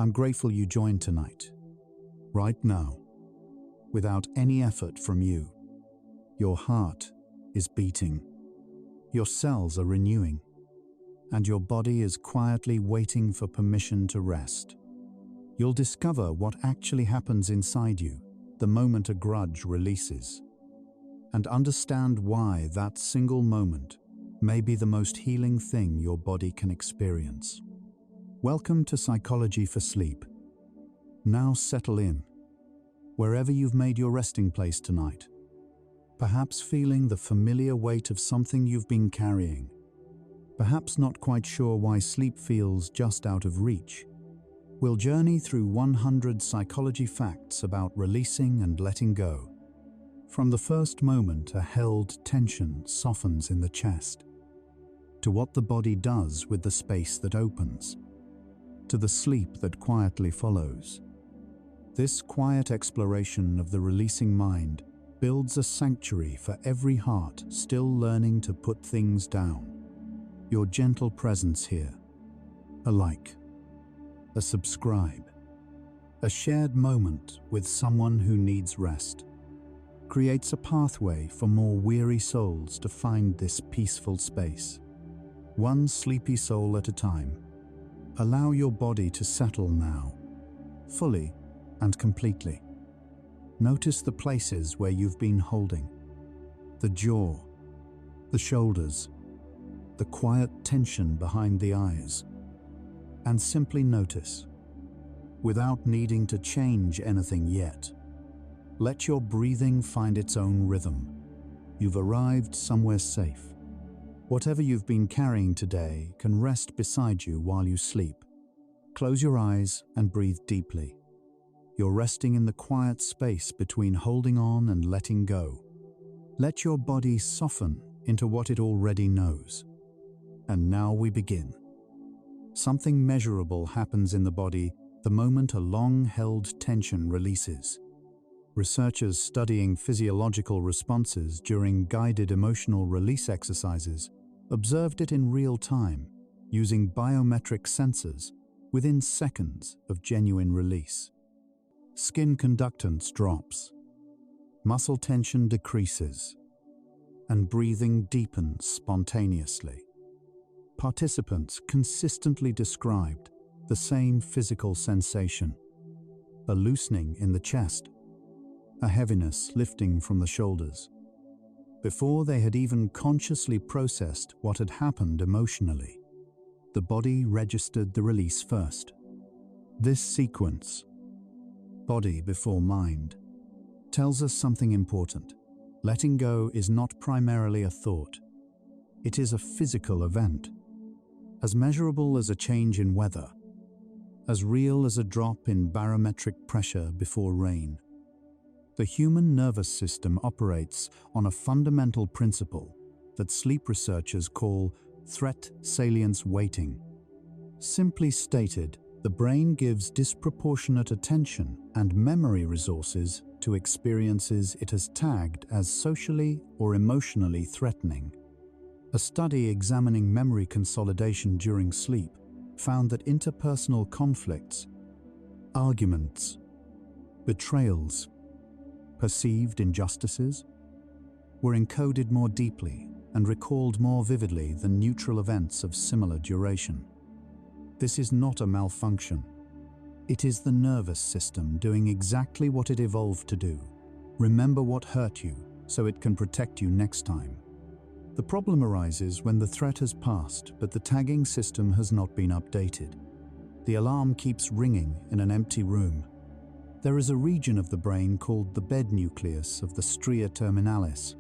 I'm grateful you joined tonight. Right now, without any effort from you, your heart is beating, your cells are renewing, and your body is quietly waiting for permission to rest. You'll discover what actually happens inside you the moment a grudge releases, and understand why that single moment may be the most healing thing your body can experience. Welcome to Psychology for Sleep. Now settle in, wherever you've made your resting place tonight, perhaps feeling the familiar weight of something you've been carrying, perhaps not quite sure why sleep feels just out of reach. We'll journey through 100 psychology facts about releasing and letting go. From the first moment a held tension softens in the chest, to what the body does with the space that opens, to the sleep that quietly follows. This quiet exploration of the releasing mind builds a sanctuary for every heart still learning to put things down. Your gentle presence here, a like, a subscribe, a shared moment with someone who needs rest, creates a pathway for more weary souls to find this peaceful space. One sleepy soul at a time. Allow your body to settle now, fully and completely. Notice the places where you've been holding, the jaw, the shoulders, the quiet tension behind the eyes, and simply notice, without needing to change anything yet. Let your breathing find its own rhythm. You've arrived somewhere safe. Whatever you've been carrying today can rest beside you while you sleep. Close your eyes and breathe deeply. You're resting in the quiet space between holding on and letting go. Let your body soften into what it already knows. And now we begin. Something measurable happens in the body the moment a long-held tension releases. Researchers studying physiological responses during guided emotional release exercises observed it in real time, using biometric sensors within seconds of genuine release. Skin conductance drops, muscle tension decreases, and breathing deepens spontaneously. Participants consistently described the same physical sensation: a loosening in the chest, a heaviness lifting from the shoulders, before they had even consciously processed what had happened emotionally. The body registered the release first. This sequence, body before mind, tells us something important. Letting go is not primarily a thought. It is a physical event, as measurable as a change in weather, as real as a drop in barometric pressure before rain. The human nervous system operates on a fundamental principle that sleep researchers call threat salience weighting. Simply stated, the brain gives disproportionate attention and memory resources to experiences it has tagged as socially or emotionally threatening. A study examining memory consolidation during sleep found that interpersonal conflicts, arguments, betrayals, perceived injustices, were encoded more deeply and recalled more vividly than neutral events of similar duration. This is not a malfunction. It is the nervous system doing exactly what it evolved to do. Remember what hurt you so it can protect you next time. The problem arises when the threat has passed, but the tagging system has not been updated. The alarm keeps ringing in an empty room. There is a region of the brain called the bed nucleus of the stria terminalis,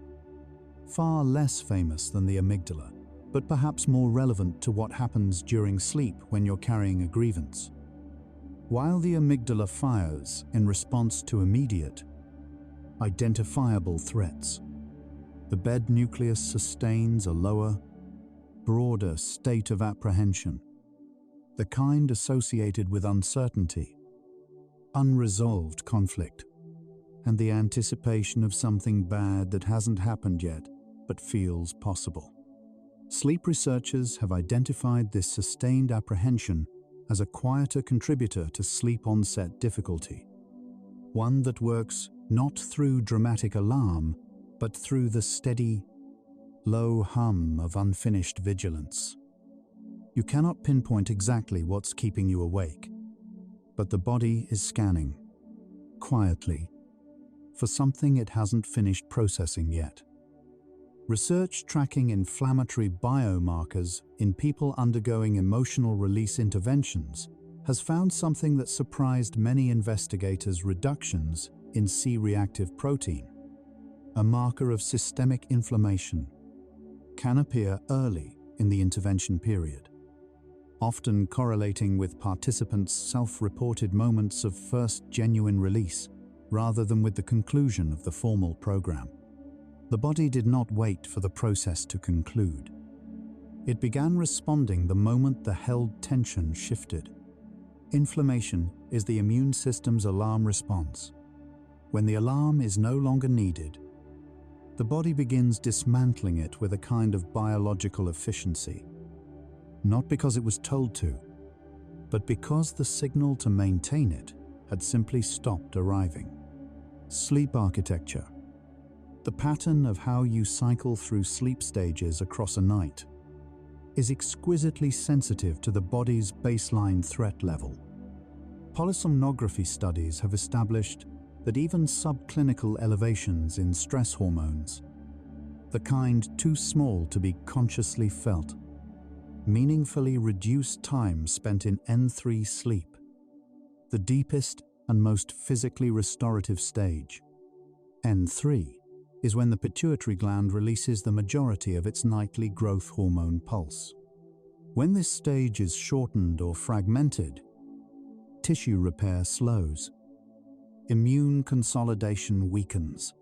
far less famous than the amygdala, but perhaps more relevant to what happens during sleep when you're carrying a grievance. While the amygdala fires in response to immediate, identifiable threats, the bed nucleus sustains a lower, broader state of apprehension, the kind associated with uncertainty, unresolved conflict, and the anticipation of something bad that hasn't happened yet but feels possible. Sleep researchers have identified this sustained apprehension as a quieter contributor to sleep onset difficulty, one that works not through dramatic alarm, but through the steady, low hum of unfinished vigilance. You cannot pinpoint exactly what's keeping you awake, but the body is scanning, quietly, for something it hasn't finished processing yet. Research tracking inflammatory biomarkers in people undergoing emotional release interventions has found something that surprised many investigators: reductions in C-reactive protein, a marker of systemic inflammation, can appear early in the intervention period, often correlating with participants' self-reported moments of first genuine release rather than with the conclusion of the formal program. The body did not wait for the process to conclude. It began responding the moment the held tension shifted. Inflammation is the immune system's alarm response. When the alarm is no longer needed, the body begins dismantling it with a kind of biological efficiency. Not because it was told to, but because the signal to maintain it had simply stopped arriving. Sleep architecture. The pattern of how you cycle through sleep stages across a night is exquisitely sensitive to the body's baseline threat level. Polysomnography studies have established that even subclinical elevations in stress hormones, the kind too small to be consciously felt, meaningfully reduce time spent in N3 sleep, the deepest and most physically restorative stage. N3 is when the pituitary gland releases the majority of its nightly growth hormone pulse. When this stage is shortened or fragmented, tissue repair slows, immune consolidation weakens,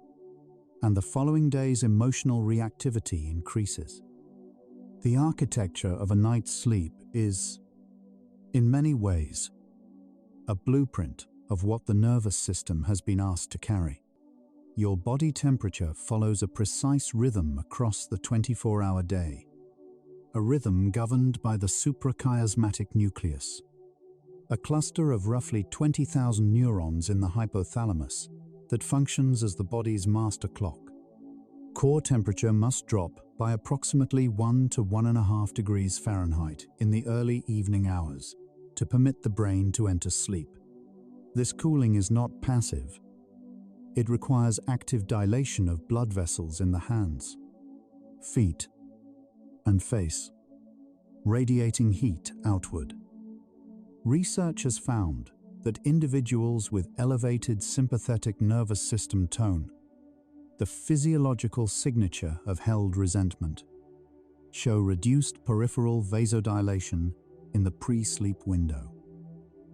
and the following day's emotional reactivity increases. The architecture of a night's sleep is, in many ways, a blueprint of what the nervous system has been asked to carry. Your body temperature follows a precise rhythm across the 24-hour day, a rhythm governed by the suprachiasmatic nucleus, a cluster of roughly 20,000 neurons in the hypothalamus that functions as the body's master clock. Core temperature must drop by approximately 1 to 1.5 degrees Fahrenheit in the early evening hours to permit the brain to enter sleep. This cooling is not passive. It requires active dilation of blood vessels in the hands, feet, and face, radiating heat outward. Research has found that individuals with elevated sympathetic nervous system tone, the physiological signature of held resentment, show reduced peripheral vasodilation in the pre-sleep window,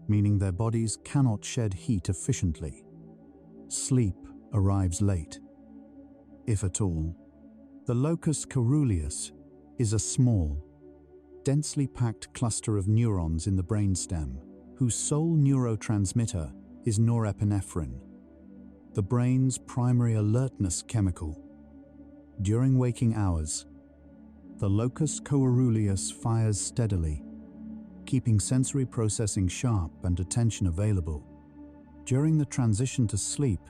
meaning their bodies cannot shed heat efficiently. Sleep arrives late, if at all. The locus coeruleus is a small, densely packed cluster of neurons in the brainstem, whose sole neurotransmitter is norepinephrine, the brain's primary alertness chemical. During waking hours, the locus coeruleus fires steadily, keeping sensory processing sharp and attention available. During the transition to sleep,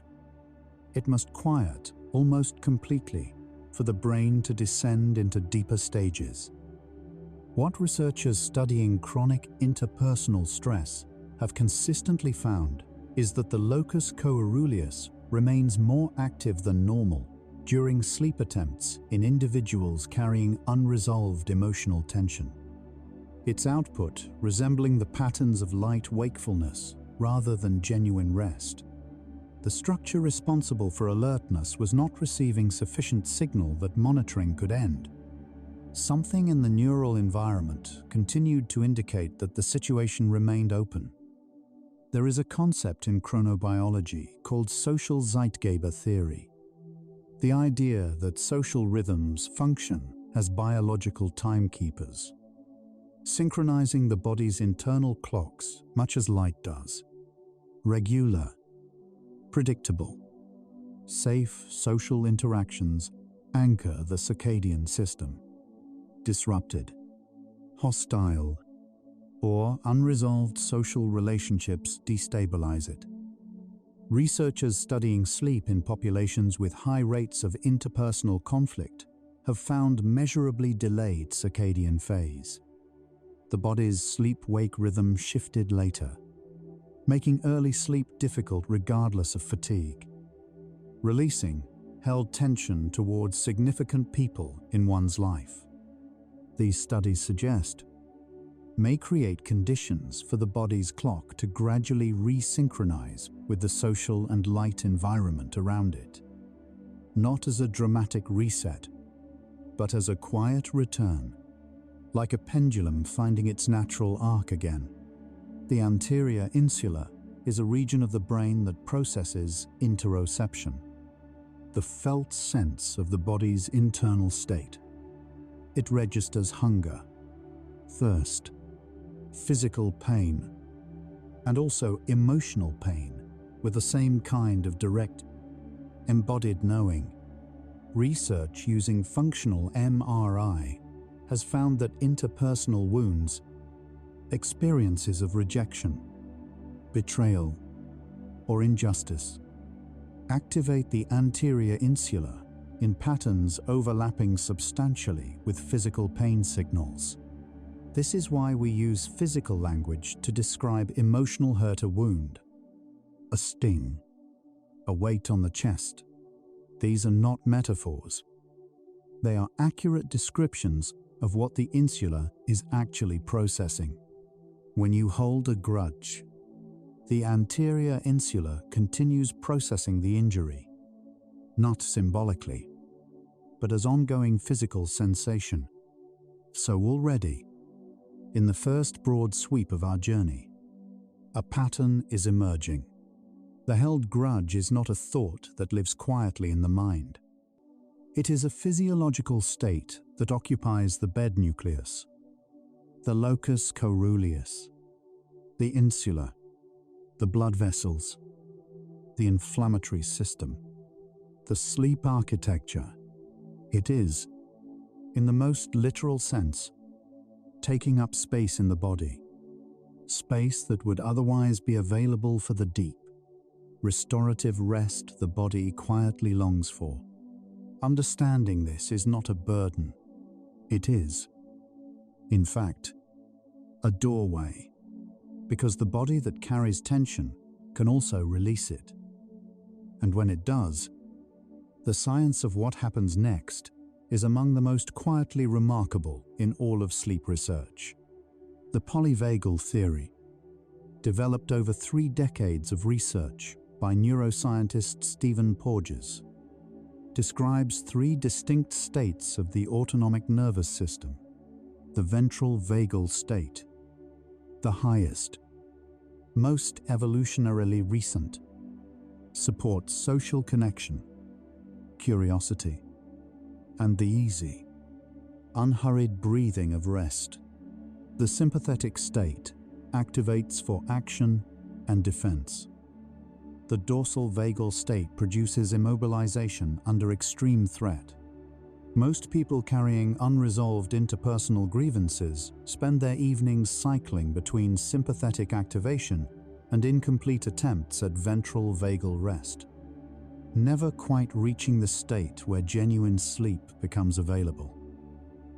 it must quiet almost completely for the brain to descend into deeper stages. What researchers studying chronic interpersonal stress have consistently found is that the locus coeruleus remains more active than normal during sleep attempts in individuals carrying unresolved emotional tension. Its output resembling the patterns of light wakefulness rather than genuine rest. The structure responsible for alertness was not receiving sufficient signal that monitoring could end. Something in the neural environment continued to indicate that the situation remained open. There is a concept in chronobiology called social Zeitgeber theory. The idea that social rhythms function as biological timekeepers, synchronizing the body's internal clocks much as light does. Regular, predictable, safe social interactions anchor the circadian system. Disrupted, hostile, or unresolved social relationships destabilize it. Researchers studying sleep in populations with high rates of interpersonal conflict have found measurably delayed circadian phase. The body's sleep-wake rhythm shifted later, making early sleep difficult regardless of fatigue. Releasing held tension towards significant people in one's life. These studies suggest may create conditions for the body's clock to gradually resynchronize with the social and light environment around it, not as a dramatic reset, but as a quiet return, like a pendulum finding its natural arc again. The anterior insula is a region of the brain that processes interoception, the felt sense of the body's internal state. It registers hunger, thirst, physical pain, and also emotional pain with the same kind of direct, embodied knowing. Research using functional MRI has found that interpersonal wounds, experiences of rejection, betrayal, or injustice, activate the anterior insula in patterns overlapping substantially with physical pain signals. This is why we use physical language to describe emotional hurt: a wound, a sting, a weight on the chest. These are not metaphors. They are accurate descriptions of what the insula is actually processing. When you hold a grudge, the anterior insula continues processing the injury, not symbolically, but as ongoing physical sensation. So already, in the first broad sweep of our journey, a pattern is emerging. The held grudge is not a thought that lives quietly in the mind. It is a physiological state that occupies the bed nucleus, the locus coeruleus, the insula, the blood vessels, the inflammatory system, the sleep architecture. It is, in the most literal sense, taking up space in the body, space that would otherwise be available for the deep, restorative rest the body quietly longs for. Understanding this is not a burden. It is, in fact, a doorway, because the body that carries tension can also release it. And when it does, the science of what happens next is among the most quietly remarkable in all of sleep research. The polyvagal theory, developed over 3 decades of research by neuroscientist Stephen Porges, describes 3 distinct states of the autonomic nervous system. The ventral vagal state, the highest, most evolutionarily recent, supports social connection, curiosity, and the easy, unhurried breathing of rest. The sympathetic state activates for action and defense. The dorsal vagal state produces immobilization under extreme threat. Most people carrying unresolved interpersonal grievances spend their evenings cycling between sympathetic activation and incomplete attempts at ventral vagal rest, never quite reaching the state where genuine sleep becomes available.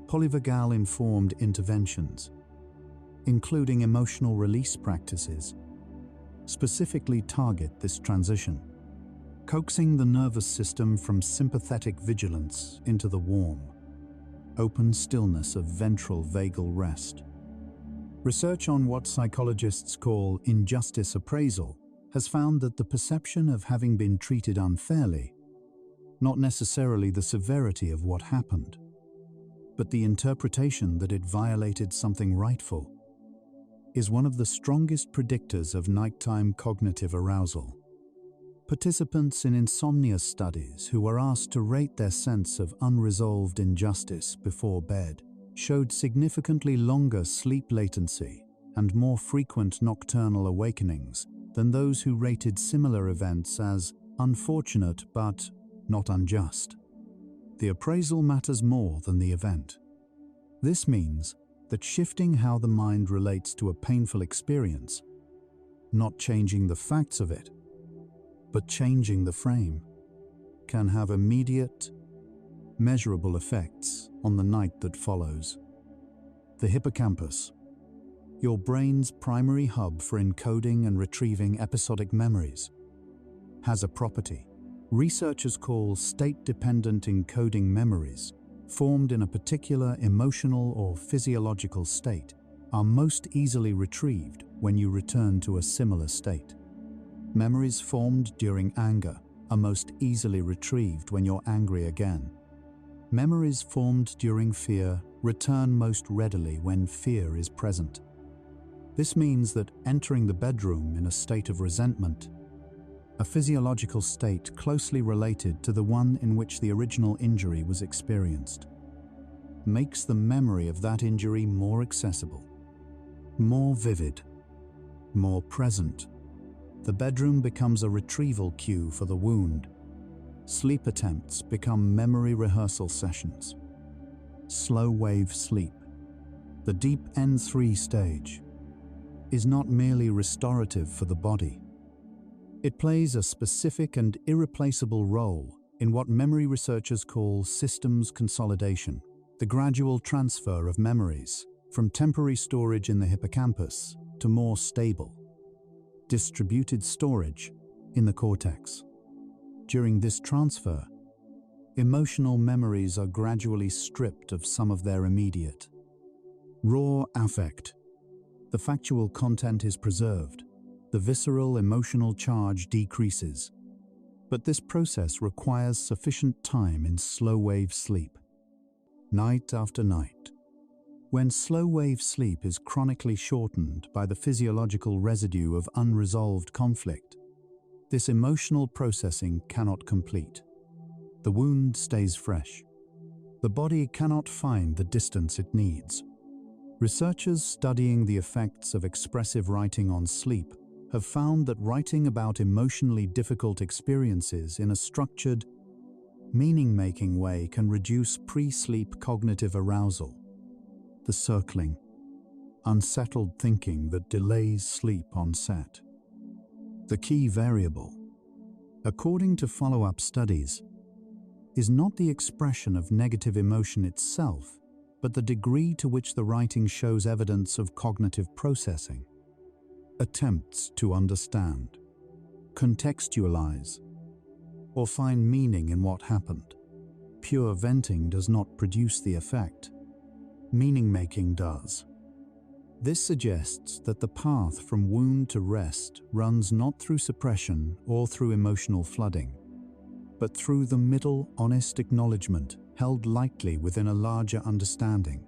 Polyvagal-informed interventions, including emotional release practices, specifically target this transition, coaxing the nervous system from sympathetic vigilance into the warm, open stillness of ventral vagal rest. Research on what psychologists call injustice appraisal has found that the perception of having been treated unfairly, not necessarily the severity of what happened, but the interpretation that it violated something rightful, is one of the strongest predictors of nighttime cognitive arousal. Participants in insomnia studies who were asked to rate their sense of unresolved injustice before bed showed significantly longer sleep latency and more frequent nocturnal awakenings than those who rated similar events as unfortunate but not unjust. The appraisal matters more than the event. This means that shifting how the mind relates to a painful experience, not changing the facts of it, but changing the frame, can have immediate, measurable effects on the night that follows. The hippocampus, your brain's primary hub for encoding and retrieving episodic memories, has a property researchers call state-dependent encoding memories, formed in a particular emotional or physiological state, are most easily retrieved when you return to a similar state. Memories formed during anger are most easily retrieved when you're angry again. Memories formed during fear return most readily when fear is present. This means that entering the bedroom in a state of resentment, a physiological state closely related to the one in which the original injury was experienced, makes the memory of that injury more accessible, more vivid, more present. The bedroom becomes a retrieval cue for the wound. Sleep attempts become memory rehearsal sessions. Slow-wave sleep, the deep N3 stage, is not merely restorative for the body. It plays a specific and irreplaceable role in what memory researchers call systems consolidation, the gradual transfer of memories from temporary storage in the hippocampus to more stable, distributed storage in the cortex. During this transfer, emotional memories are gradually stripped of some of their immediate, raw affect. The factual content is preserved. The visceral emotional charge decreases. But this process requires sufficient time in slow-wave sleep, night after night. When slow-wave sleep is chronically shortened by the physiological residue of unresolved conflict, this emotional processing cannot complete. The wound stays fresh. The body cannot find the distance it needs. Researchers studying the effects of expressive writing on sleep have found that writing about emotionally difficult experiences in a structured, meaning-making way can reduce pre-sleep cognitive arousal, the circling, unsettled thinking that delays sleep onset. The key variable, according to follow-up studies, is not the expression of negative emotion itself, but the degree to which the writing shows evidence of cognitive processing. Attempts to understand, contextualize, or find meaning in what happened. Pure venting does not produce the effect. Meaning-making does. This suggests that the path from wound to rest runs not through suppression or through emotional flooding, but through the middle, honest acknowledgement held lightly within a larger understanding.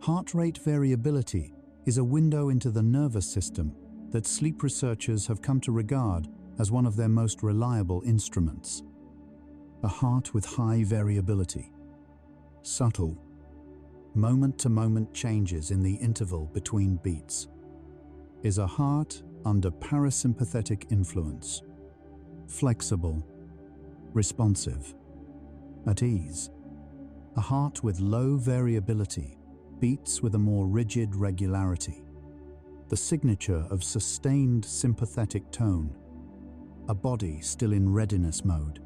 Heart rate variability is a window into the nervous system that sleep researchers have come to regard as one of their most reliable instruments. A heart with high variability, subtle, moment-to-moment changes in the interval between beats, is a heart under parasympathetic influence, flexible, responsive, at ease. A heart with low variability beats with a more rigid regularity, the signature of sustained sympathetic tone, a body still in readiness mode.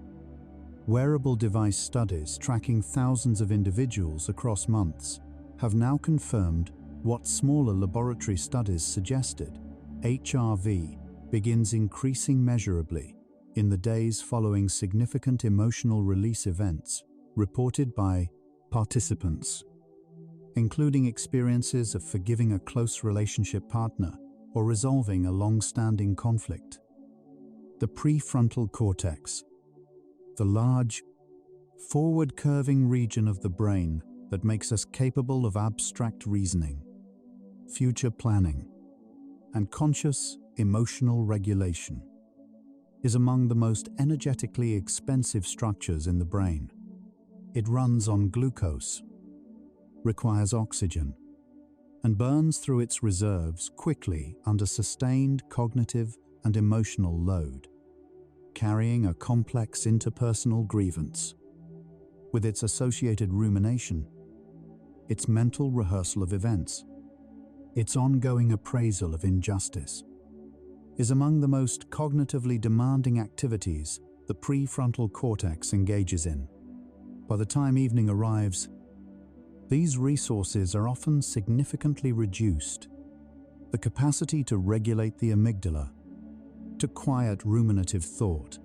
Wearable device studies tracking thousands of individuals across months have now confirmed what smaller laboratory studies suggested. HRV begins increasing measurably in the days following significant emotional release events reported by participants, including experiences of forgiving a close relationship partner or resolving a long-standing conflict. The prefrontal cortex, the large, forward-curving region of the brain that makes us capable of abstract reasoning, future planning, and conscious emotional regulation, is among the most energetically expensive structures in the brain. It runs on glucose, requires oxygen, and burns through its reserves quickly under sustained cognitive and emotional load, carrying a complex interpersonal grievance. With its associated rumination, its mental rehearsal of events, its ongoing appraisal of injustice, is among the most cognitively demanding activities the prefrontal cortex engages in. By the time evening arrives, these resources are often significantly reduced. The capacity to regulate the amygdala, to quiet ruminative thought,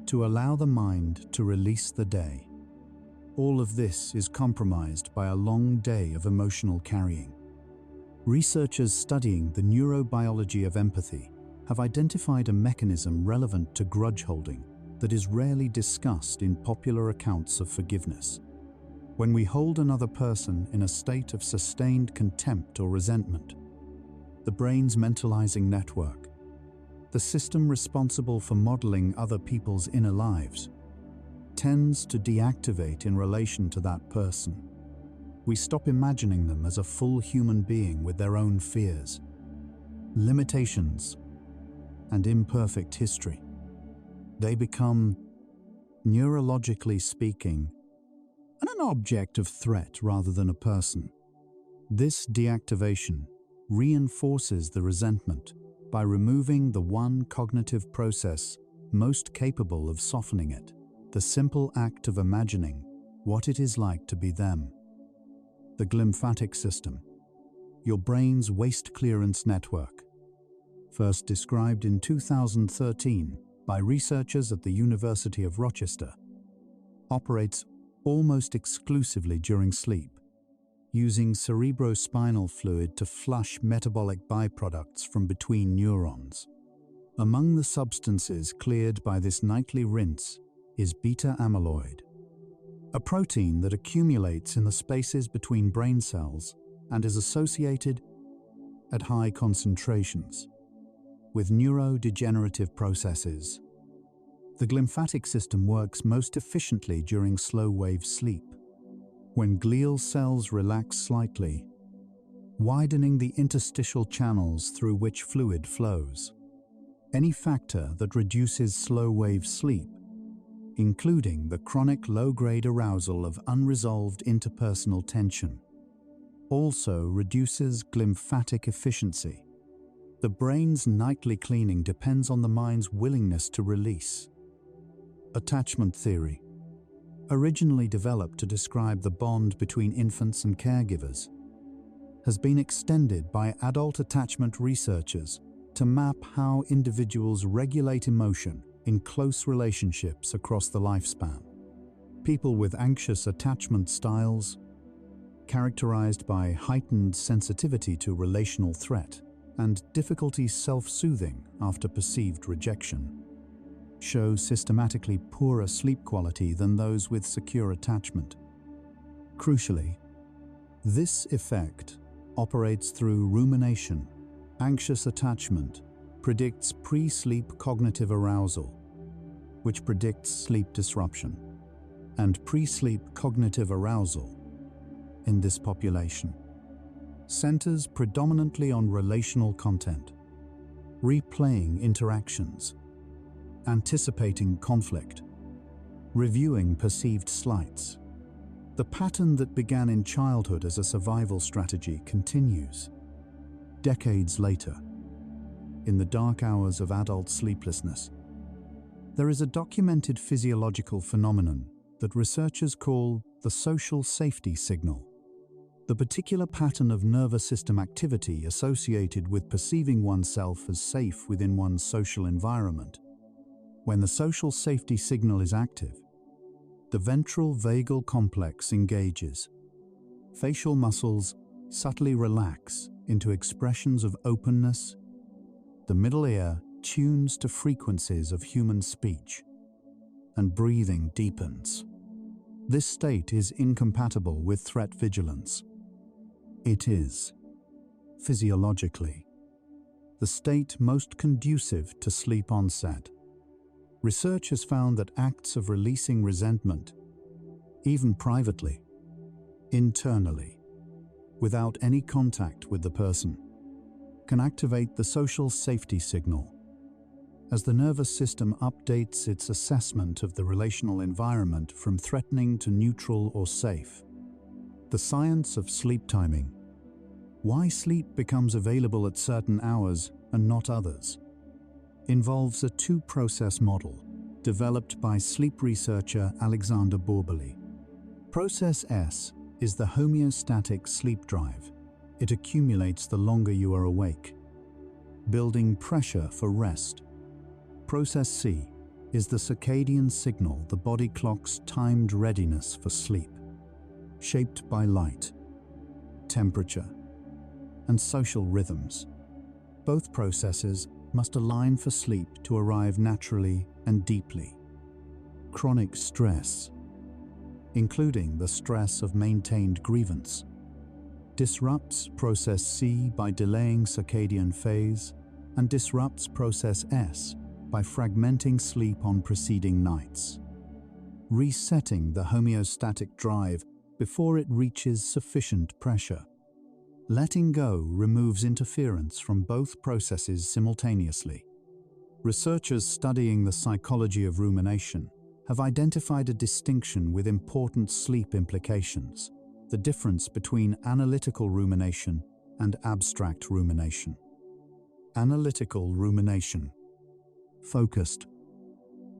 to allow the mind to release the day. All of this is compromised by a long day of emotional carrying. Researchers studying the neurobiology of empathy have identified a mechanism relevant to grudge holding that is rarely discussed in popular accounts of forgiveness. When we hold another person in a state of sustained contempt or resentment, the brain's mentalizing network, the system responsible for modeling other people's inner lives, tends to deactivate in relation to that person. We stop imagining them as a full human being with their own fears, limitations, and imperfect history. They become, neurologically speaking, an object of threat rather than a person. This deactivation reinforces the resentment by removing the one cognitive process most capable of softening it, the simple act of imagining what it is like to be them. The glymphatic system, your brain's waste clearance network, first described in 2013 by researchers at the University of Rochester, operates almost exclusively during sleep, using cerebrospinal fluid to flush metabolic byproducts from between neurons. Among the substances cleared by this nightly rinse is beta amyloid, a protein that accumulates in the spaces between brain cells and is associated at high concentrations with neurodegenerative processes. The glymphatic system works most efficiently during slow-wave sleep, when glial cells relax slightly, widening the interstitial channels through which fluid flows. Any factor that reduces slow-wave sleep, including the chronic low-grade arousal of unresolved interpersonal tension, also reduces glymphatic efficiency. The brain's nightly cleaning depends on the mind's willingness to release. Attachment theory, originally developed to describe the bond between infants and caregivers, has been extended by adult attachment researchers to map how individuals regulate emotion in close relationships across the lifespan. People with anxious attachment styles, characterized by heightened sensitivity to relational threat and difficulty self-soothing after perceived rejection, show systematically poorer sleep quality than those with secure attachment. Crucially, this effect operates through rumination. Anxious attachment predicts pre-sleep cognitive arousal, which predicts sleep disruption, and pre-sleep cognitive arousal in this population centers predominantly on relational content, replaying interactions, anticipating conflict, reviewing perceived slights. The pattern that began in childhood as a survival strategy continues. Decades later, in the dark hours of adult sleeplessness, there is a documented physiological phenomenon that researchers call the social safety signal. The particular pattern of nervous system activity associated with perceiving oneself as safe within one's social environment. When the social safety signal is active, the ventral vagal complex engages. Facial muscles subtly relax into expressions of openness. The middle ear tunes to frequencies of human speech, and breathing deepens. This state is incompatible with threat vigilance. It is, physiologically, the state most conducive to sleep onset. Research has found that acts of releasing resentment, even privately, internally, without any contact with the person, can activate the social safety signal. As the nervous system updates its assessment of the relational environment from threatening to neutral or safe, The science of sleep timing. Why sleep becomes available at certain hours and not others. Involves a two-process model developed by sleep researcher Alexander Borbely. Process S is the homeostatic sleep drive. It accumulates the longer you are awake, building pressure for rest. Process C is the circadian signal the body clock's timed readiness for sleep, shaped by light, temperature, and social rhythms. Both processes must align for sleep to arrive naturally and deeply. Chronic stress, including the stress of maintained grievance, disrupts process C by delaying circadian phase and disrupts process S by fragmenting sleep on preceding nights, resetting the homeostatic drive before it reaches sufficient pressure. Letting go removes interference from both processes simultaneously. Researchers studying the psychology of rumination have identified a distinction with important sleep implications: the difference between analytical rumination and abstract rumination. Analytical rumination. Focused,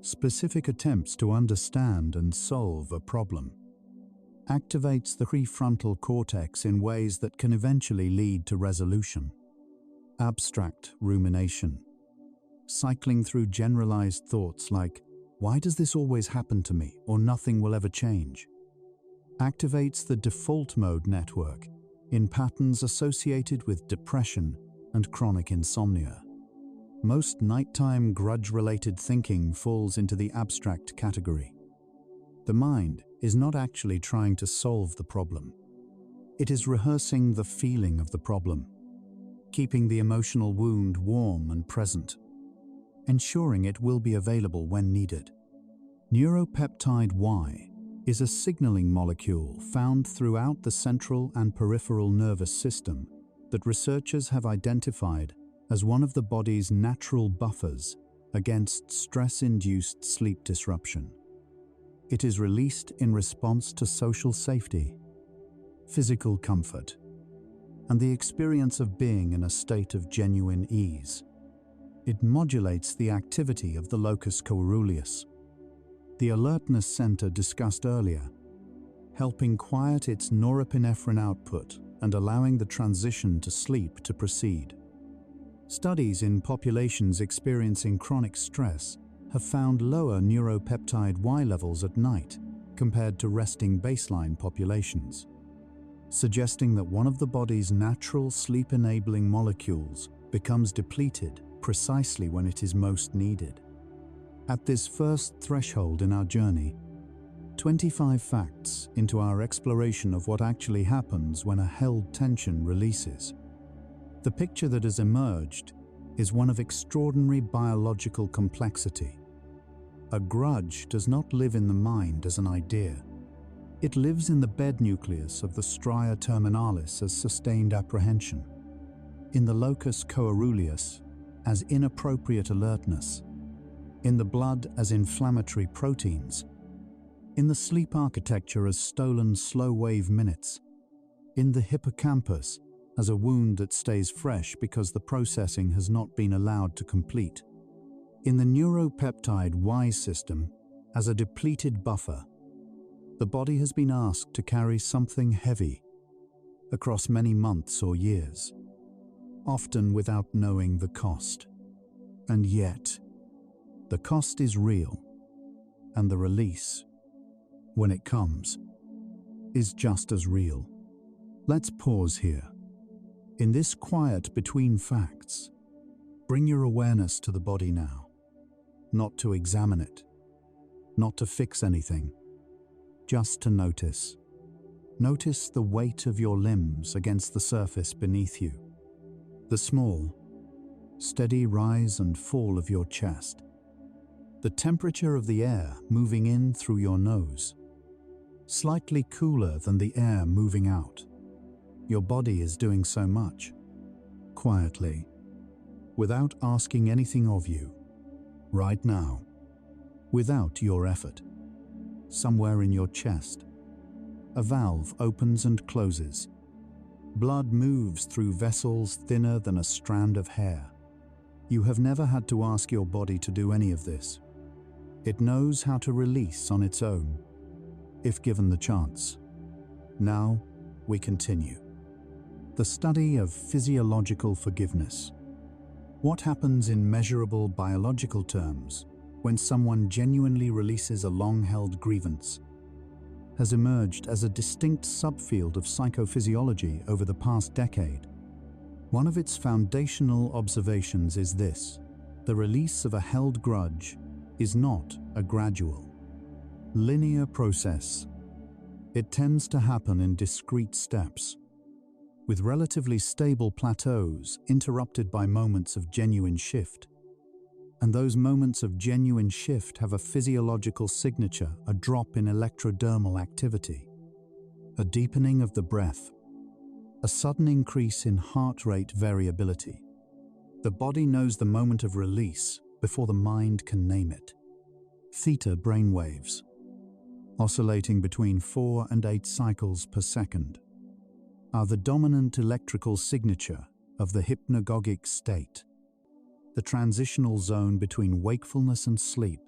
specific attempts to understand and solve a problem. Activates the prefrontal cortex in ways that can eventually lead to resolution. Abstract rumination. Cycling through generalized thoughts like, "Why does this always happen to me?" or "Nothing will ever change." Activates the default mode network in patterns associated with depression and chronic insomnia. Most nighttime grudge-related thinking falls into the abstract category. The mind is not actually trying to solve the problem. It is rehearsing the feeling of the problem, keeping the emotional wound warm and present, ensuring it will be available when needed. Neuropeptide Y is a signaling molecule found throughout the central and peripheral nervous system that researchers have identified as one of the body's natural buffers against stress-induced sleep disruption. It is released in response to social safety, physical comfort, and the experience of being in a state of genuine ease. It modulates the activity of the locus coeruleus, the alertness center discussed earlier, helping quiet its norepinephrine output and allowing the transition to sleep to proceed. Studies in populations experiencing chronic stress have found lower neuropeptide Y levels at night compared to resting baseline populations, suggesting that one of the body's natural sleep-enabling molecules becomes depleted precisely when it is most needed. At this first threshold in our journey, 25 facts into our exploration of what actually happens when a held tension releases. The picture that has emerged is one of extraordinary biological complexity. A grudge does not live in the mind as an idea. It lives in the bed nucleus of the stria terminalis as sustained apprehension, in the locus coeruleus as inappropriate alertness, in the blood as inflammatory proteins, in the sleep architecture as stolen slow-wave minutes, in the hippocampus as a wound that stays fresh because the processing has not been allowed to complete, in the neuropeptide Y system as a depleted buffer. The body has been asked to carry something heavy across many months or years, often without knowing the cost. And yet, the cost is real, and the release, when it comes, is just as real. Let's pause here. In this quiet between facts, bring your awareness to the body now, not to examine it, not to fix anything, just to notice. Notice the weight of your limbs against the surface beneath you, the small, steady rise and fall of your chest, the temperature of the air moving in through your nose, slightly cooler than the air moving out. Your body is doing so much, quietly, without asking anything of you, right now, without your effort, somewhere in your chest, a valve opens and closes. Blood moves through vessels thinner than a strand of hair. You have never had to ask your body to do any of this. It knows how to release on its own, if given the chance. Now, we continue. The study of physiological forgiveness. What happens in measurable biological terms when someone genuinely releases a long-held grievance has emerged as a distinct subfield of psychophysiology over the past decade. One of its foundational observations is this: the release of a held grudge is not a gradual, linear process. It tends to happen in discrete steps, with relatively stable plateaus interrupted by moments of genuine shift. And those moments of genuine shift have a physiological signature: a drop in electrodermal activity, a deepening of the breath, a sudden increase in heart rate variability. The body knows the moment of release before the mind can name it. Theta brainwaves, oscillating between 4 and 8 cycles per second, are the dominant electrical signature of the hypnagogic state, the transitional zone between wakefulness and sleep.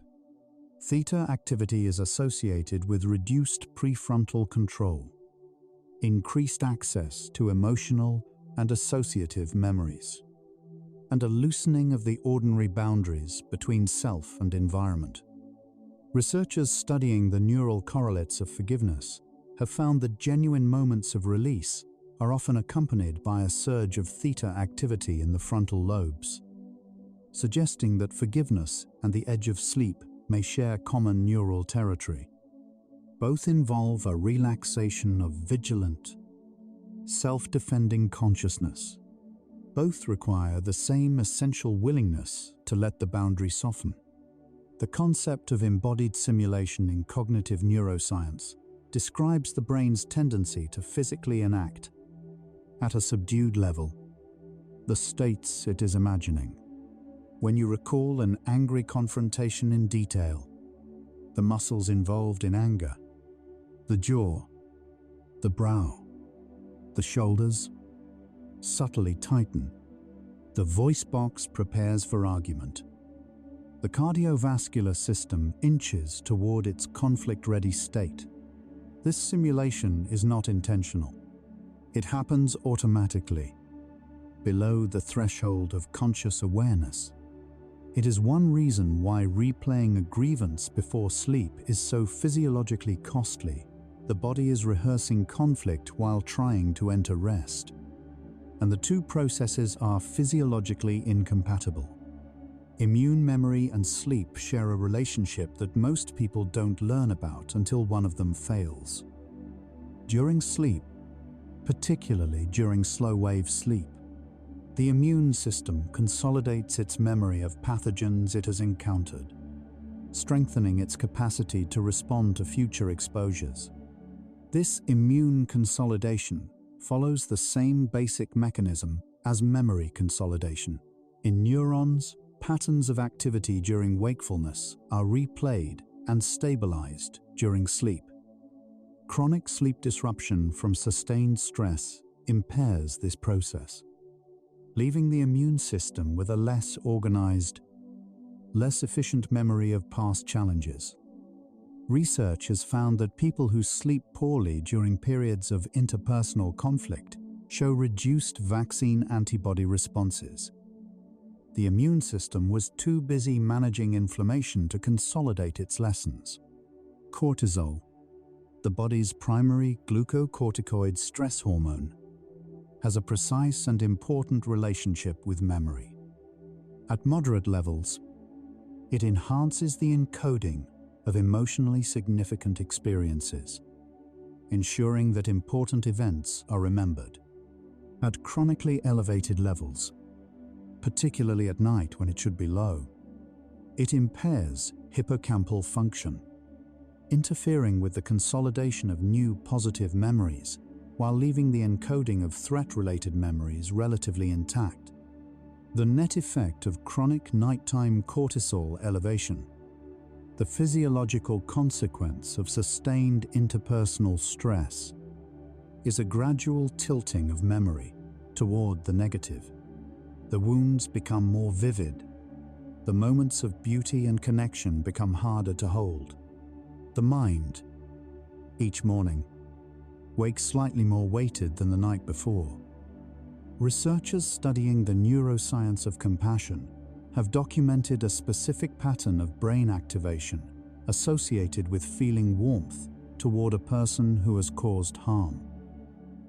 Theta activity is associated with reduced prefrontal control, increased access to emotional and associative memories, and a loosening of the ordinary boundaries between self and environment. Researchers studying the neural correlates of forgiveness have found that genuine moments of release are often accompanied by a surge of theta activity in the frontal lobes, suggesting that forgiveness and the edge of sleep may share common neural territory. Both involve a relaxation of vigilant, self-defending consciousness. Both require the same essential willingness to let the boundary soften. The concept of embodied simulation in cognitive neuroscience describes the brain's tendency to physically enact, at a subdued level, the states it is imagining. When you recall an angry confrontation in detail, the muscles involved in anger, the jaw, the brow, the shoulders, subtly tighten. The voice box prepares for argument. The cardiovascular system inches toward its conflict-ready state. This simulation is not intentional. It happens automatically, below the threshold of conscious awareness. It is one reason why replaying a grievance before sleep is so physiologically costly. The body is rehearsing conflict while trying to enter rest, and the two processes are physiologically incompatible. Immune memory and sleep share a relationship that most people don't learn about until one of them fails. During sleep, particularly during slow-wave sleep, the immune system consolidates its memory of pathogens it has encountered, strengthening its capacity to respond to future exposures. This immune consolidation follows the same basic mechanism as memory consolidation. In neurons, patterns of activity during wakefulness are replayed and stabilized during sleep. Chronic sleep disruption from sustained stress impairs this process, leaving the immune system with a less organized, less efficient memory of past challenges. Research has found that people who sleep poorly during periods of interpersonal conflict show reduced vaccine antibody responses. The immune system was too busy managing inflammation to consolidate its lessons. Cortisol, the body's primary glucocorticoid stress hormone, has a precise and important relationship with memory. At moderate levels, it enhances the encoding of emotionally significant experiences, ensuring that important events are remembered. At chronically elevated levels, particularly at night when it should be low, it impairs hippocampal function, interfering with the consolidation of new positive memories while leaving the encoding of threat-related memories relatively intact. The net effect of chronic nighttime cortisol elevation The physiological consequence of sustained interpersonal stress is a gradual tilting of memory toward the negative. The wounds become more vivid. The moments of beauty and connection become harder to hold. The mind, each morning, wakes slightly more weighted than the night before. Researchers studying the neuroscience of compassion have documented a specific pattern of brain activation associated with feeling warmth toward a person who has caused harm.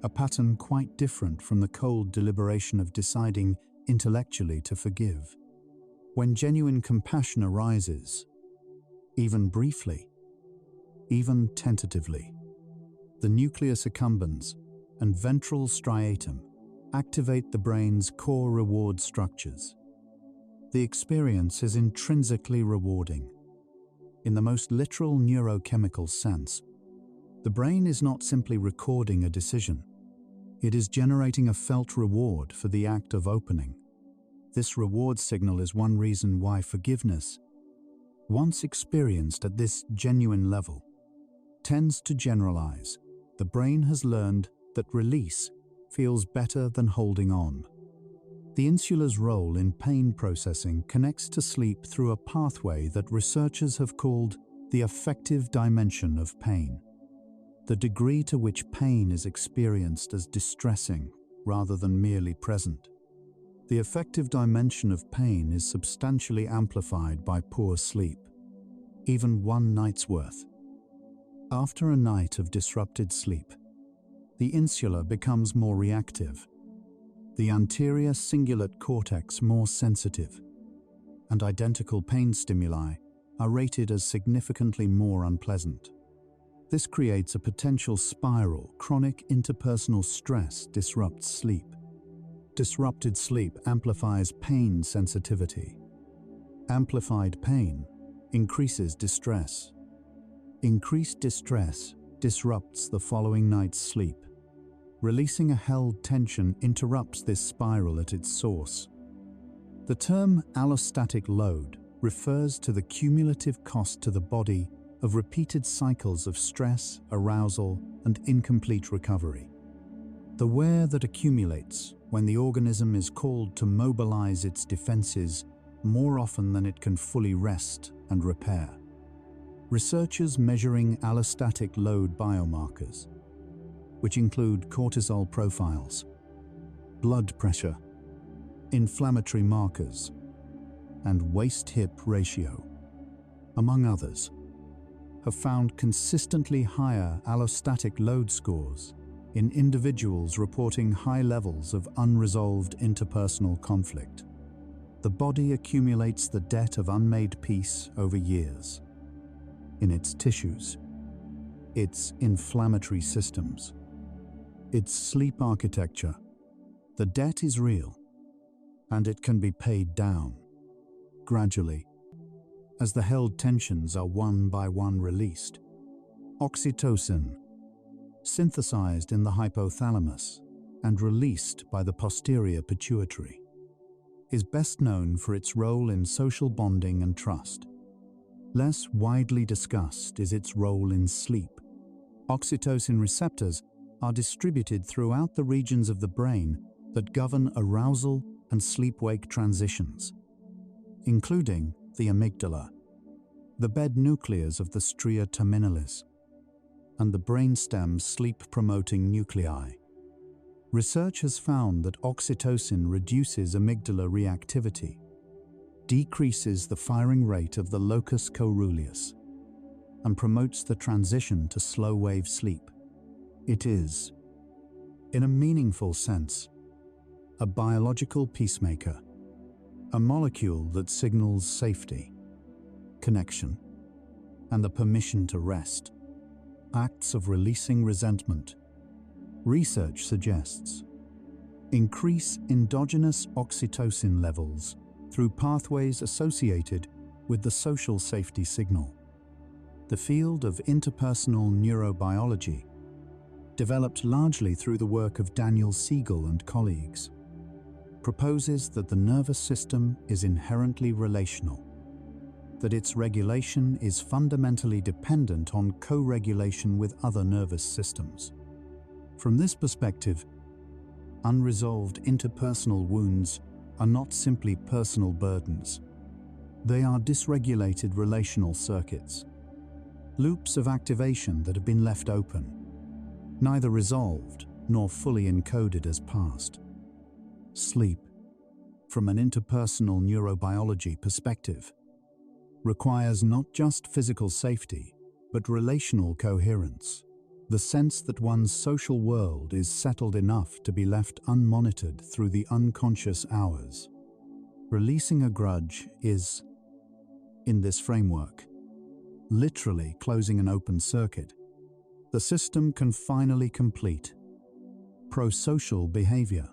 A pattern quite different from the cold deliberation of deciding intellectually to forgive. When genuine compassion arises, even briefly, even tentatively, the nucleus accumbens and ventral striatum activate the brain's core reward structures. The experience is intrinsically rewarding. In the most literal neurochemical sense, the brain is not simply recording a decision. It is generating a felt reward for the act of opening. This reward signal is one reason why forgiveness, once experienced at this genuine level, tends to generalize. The brain has learned that release feels better than holding on. The insula's role in pain processing connects to sleep through a pathway that researchers have called the affective dimension of pain. The degree to which pain is experienced as distressing rather than merely present. The affective dimension of pain is substantially amplified by poor sleep, even one night's worth. After a night of disrupted sleep, the insula becomes more reactive, the anterior cingulate cortex more sensitive, and identical pain stimuli are rated as significantly more unpleasant. This creates a potential spiral. Chronic interpersonal stress disrupts sleep. Disrupted sleep amplifies pain sensitivity. Amplified pain increases distress. Increased distress disrupts the following night's sleep. Releasing a held tension interrupts this spiral at its source. The term allostatic load refers to the cumulative cost to the body of repeated cycles of stress, arousal, and incomplete recovery. The wear that accumulates when the organism is called to mobilize its defenses more often than it can fully rest and repair. Researchers measuring allostatic load biomarkers, which include cortisol profiles, blood pressure, inflammatory markers, and waist-hip ratio, among others, have found consistently higher allostatic load scores in individuals reporting high levels of unresolved interpersonal conflict. The body accumulates the debt of unmade peace over years. In its tissues, its inflammatory systems, its sleep architecture, the debt is real, and it can be paid down, gradually, as the held tensions are one by one released. Oxytocin, synthesized in the hypothalamus and released by the posterior pituitary, is best known for its role in social bonding and trust. Less widely discussed is its role in sleep. Oxytocin receptors are distributed throughout the regions of the brain that govern arousal and sleep-wake transitions, including the amygdala, the bed nucleus of the stria terminalis, and the brainstem sleep-promoting nuclei. Research has found that oxytocin reduces amygdala reactivity, decreases the firing rate of the locus coeruleus, and promotes the transition to slow-wave sleep. It is, in a meaningful sense, a biological peacemaker, a molecule that signals safety, connection, and the permission to rest. Acts of releasing resentment. Research suggests increase endogenous oxytocin levels through pathways associated with the social safety signal. The field of interpersonal neurobiology, developed largely through the work of Daniel Siegel and colleagues, proposes that the nervous system is inherently relational. that its regulation is fundamentally dependent on co-regulation with other nervous systems. From this perspective, unresolved interpersonal wounds are not simply personal burdens. They are dysregulated relational circuits, loops of activation that have been left open, neither resolved nor fully encoded as past. Sleep, from an interpersonal neurobiology perspective, requires not just physical safety, but relational coherence, the sense that one's social world is settled enough to be left unmonitored through the unconscious hours. Releasing a grudge is, in this framework, literally closing an open circuit. The system can finally complete pro-social behavior,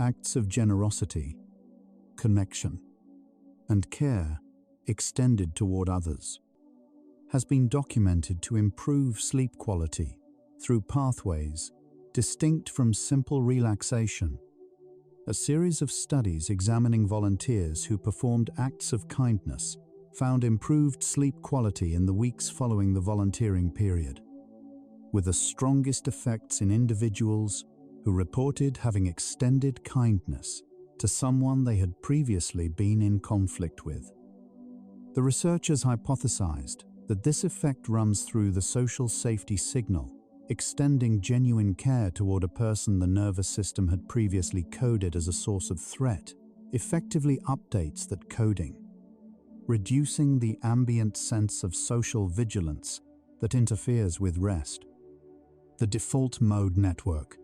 acts of generosity, connection, and care extended toward others, has been documented to improve sleep quality through pathways distinct from simple relaxation. A series of studies examining volunteers who performed acts of kindness found improved sleep quality in the weeks following the volunteering period, with the strongest effects in individuals who reported having extended kindness to someone they had previously been in conflict with. The researchers hypothesized that this effect runs through the social safety signal, extending genuine care toward a person the nervous system had previously coded as a source of threat, effectively updates that coding, reducing the ambient sense of social vigilance that interferes with rest. The default mode network,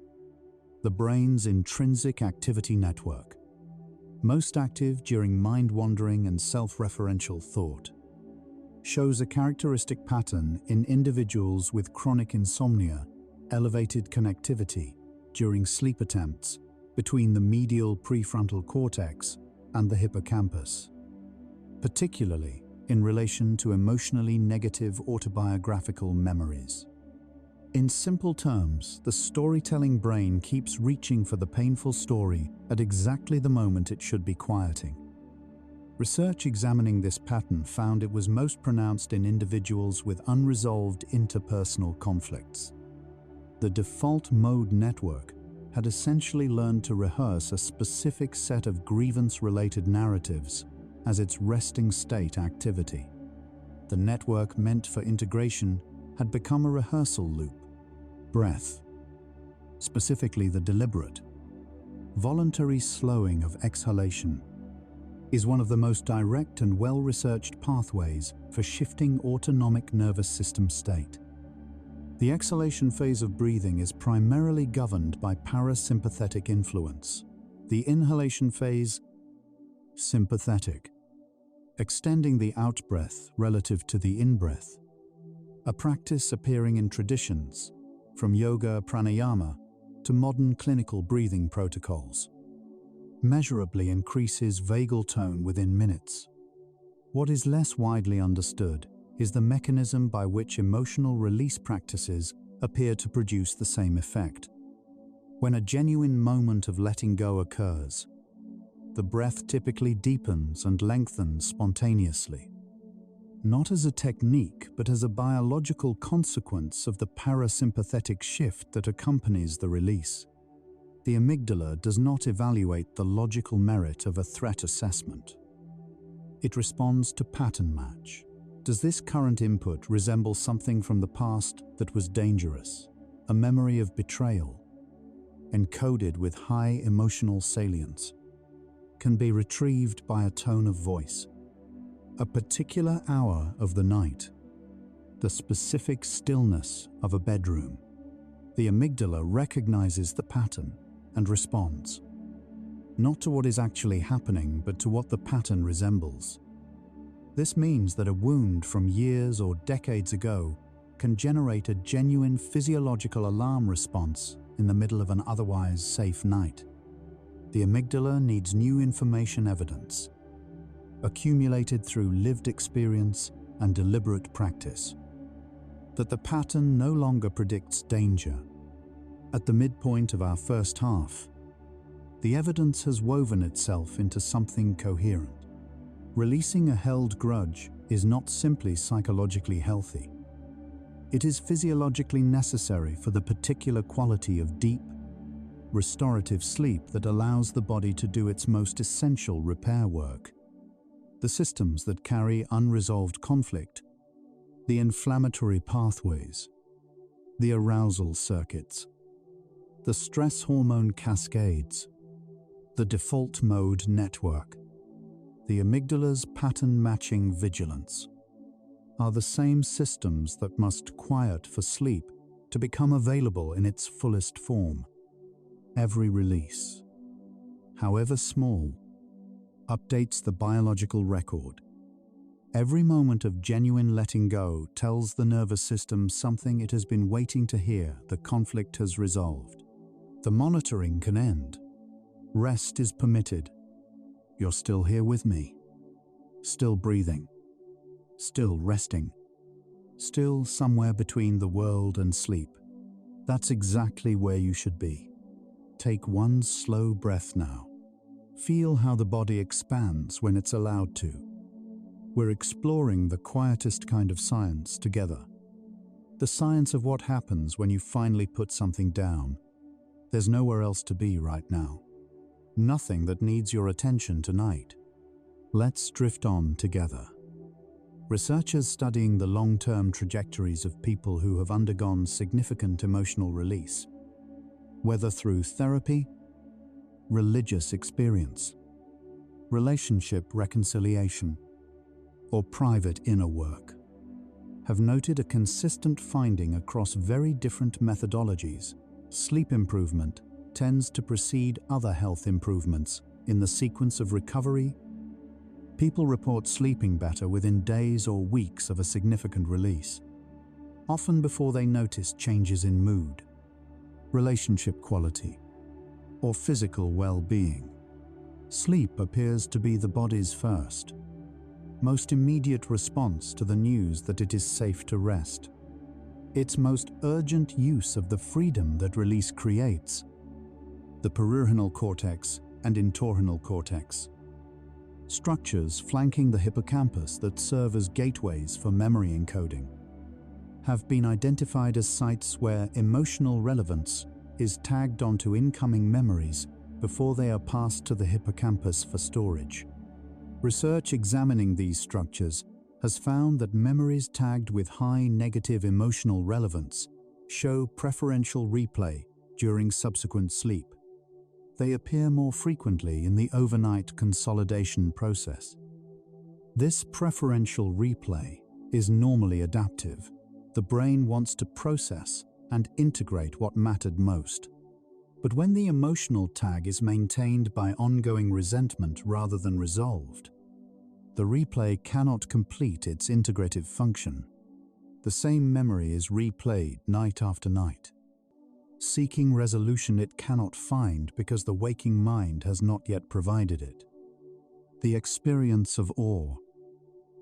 the brain's intrinsic activity network, most active during mind-wandering and self-referential thought, shows a characteristic pattern in individuals with chronic insomnia, elevated connectivity during sleep attempts between the medial prefrontal cortex and the hippocampus, particularly in relation to emotionally negative autobiographical memories. In simple terms, the storytelling brain keeps reaching for the painful story at exactly the moment it should be quieting. Research examining this pattern found it was most pronounced in individuals with unresolved interpersonal conflicts. The default mode network had essentially learned to rehearse a specific set of grievance-related narratives as its resting state activity. The network meant for integration had become a rehearsal loop. Breath, specifically the deliberate, voluntary slowing of exhalation, is one of the most direct and well-researched pathways for shifting autonomic nervous system state. The exhalation phase of breathing is primarily governed by parasympathetic influence. The inhalation phase, sympathetic, extending the out-breath relative to the in-breath, a practice appearing in traditions, from yoga pranayama to modern clinical breathing protocols, measurably increases vagal tone within minutes. What is less widely understood is the mechanism by which emotional release practices appear to produce the same effect. When a genuine moment of letting go occurs, the breath typically deepens and lengthens spontaneously, not as a technique, but as a biological consequence of the parasympathetic shift that accompanies the release. The amygdala does not evaluate the logical merit of a threat assessment. It responds to pattern match. Does this current input resemble something from the past that was dangerous? A memory of betrayal, encoded with high emotional salience, can be retrieved by a tone of voice, a particular hour of the night, the specific stillness of a bedroom. The amygdala recognizes the pattern and responds, not to what is actually happening, but to what the pattern resembles. This means that a wound from years or decades ago can generate a genuine physiological alarm response in the middle of an otherwise safe night. The amygdala needs new information evidence, accumulated through lived experience and deliberate practice, that the pattern no longer predicts danger. At the midpoint of our first half, the evidence has woven itself into something coherent. Releasing a held grudge is not simply psychologically healthy. It is physiologically necessary for the particular quality of deep, restorative sleep that allows the body to do its most essential repair work. The systems that carry unresolved conflict, the inflammatory pathways, the arousal circuits, the stress hormone cascades, the default mode network, the amygdala's pattern-matching vigilance, are the same systems that must quiet for sleep to become available in its fullest form. Every release, however small, updates the biological record. Every moment of genuine letting go tells the nervous system something it has been waiting to hear: the conflict has resolved. The monitoring can end. Rest is permitted. You're still here with me. Still breathing. Still resting. Still somewhere between the world and sleep. That's exactly where you should be. Take one slow breath now. Feel how the body expands when it's allowed to. We're exploring the quietest kind of science together. The science of what happens when you finally put something down. There's nowhere else to be right now. Nothing that needs your attention tonight. Let's drift on together. Researchers studying the long-term trajectories of people who have undergone significant emotional release, whether through therapy, religious experience, relationship reconciliation, or private inner work, have noted a consistent finding across very different methodologies. Sleep improvement tends to precede other health improvements in the sequence of recovery. People report sleeping better within days or weeks of a significant release, often before they notice changes in mood, relationship quality, or physical well-being. Sleep appears to be the body's first, most immediate response to the news that it is safe to rest. Its most urgent use of the freedom that release creates. The perirhinal cortex and entorhinal cortex, structures flanking the hippocampus that serve as gateways for memory encoding, have been identified as sites where emotional relevance is tagged onto incoming memories before they are passed to the hippocampus for storage. Research examining these structures has found that memories tagged with high negative emotional relevance show preferential replay during subsequent sleep. They appear more frequently in the overnight consolidation process. This preferential replay is normally adaptive. The brain wants to process and integrate what mattered most. But when the emotional tag is maintained by ongoing resentment rather than resolved, the replay cannot complete its integrative function. The same memory is replayed night after night, seeking resolution it cannot find because the waking mind has not yet provided it. The experience of awe,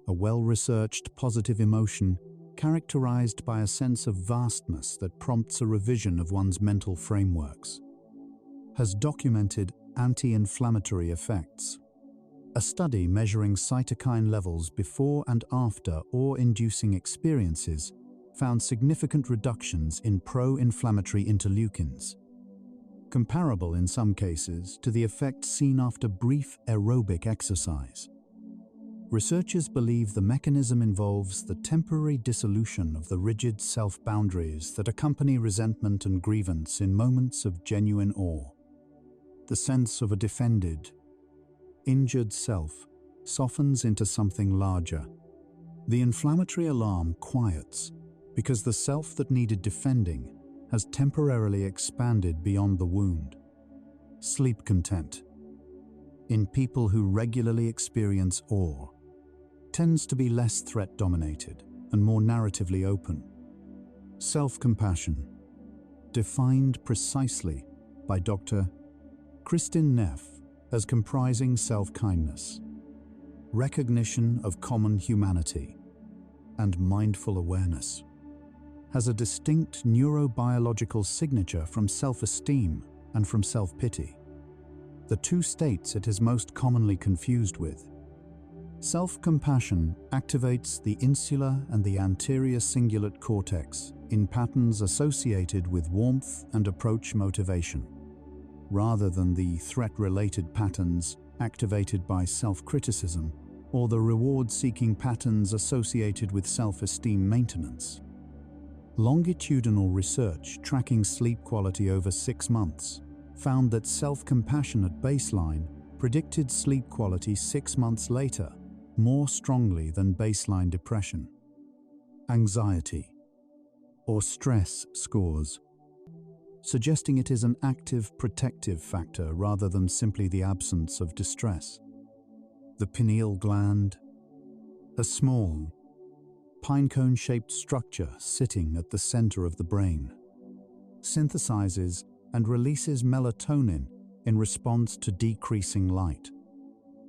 a well-researched positive emotion characterized by a sense of vastness that prompts a revision of one's mental frameworks, has documented anti-inflammatory effects. A study measuring cytokine levels before and after awe-inducing experiences found significant reductions in pro-inflammatory interleukins, comparable in some cases to the effect seen after brief aerobic exercise. Researchers believe the mechanism involves the temporary dissolution of the rigid self-boundaries that accompany resentment and grievance in moments of genuine awe. The sense of a defended, injured self softens into something larger. The inflammatory alarm quiets because the self that needed defending has temporarily expanded beyond the wound. Sleep content, in people who regularly experience awe, tends to be less threat-dominated and more narratively open. Self-compassion, defined precisely by Dr. Kristin Neff as comprising self-kindness, recognition of common humanity, and mindful awareness, has a distinct neurobiological signature from self-esteem and from self-pity, the two states it is most commonly confused with. Self-compassion activates the insular and the anterior cingulate cortex in patterns associated with warmth and approach motivation, rather than the threat-related patterns activated by self-criticism or the reward-seeking patterns associated with self-esteem maintenance. Longitudinal research tracking sleep quality over 6 months found that self-compassion at baseline predicted sleep quality 6 months later more strongly than baseline depression, anxiety, or stress scores, suggesting it is an active protective factor rather than simply the absence of distress. The pineal gland, a small, pinecone-shaped structure sitting at the center of the brain, synthesizes and releases melatonin in response to decreasing light,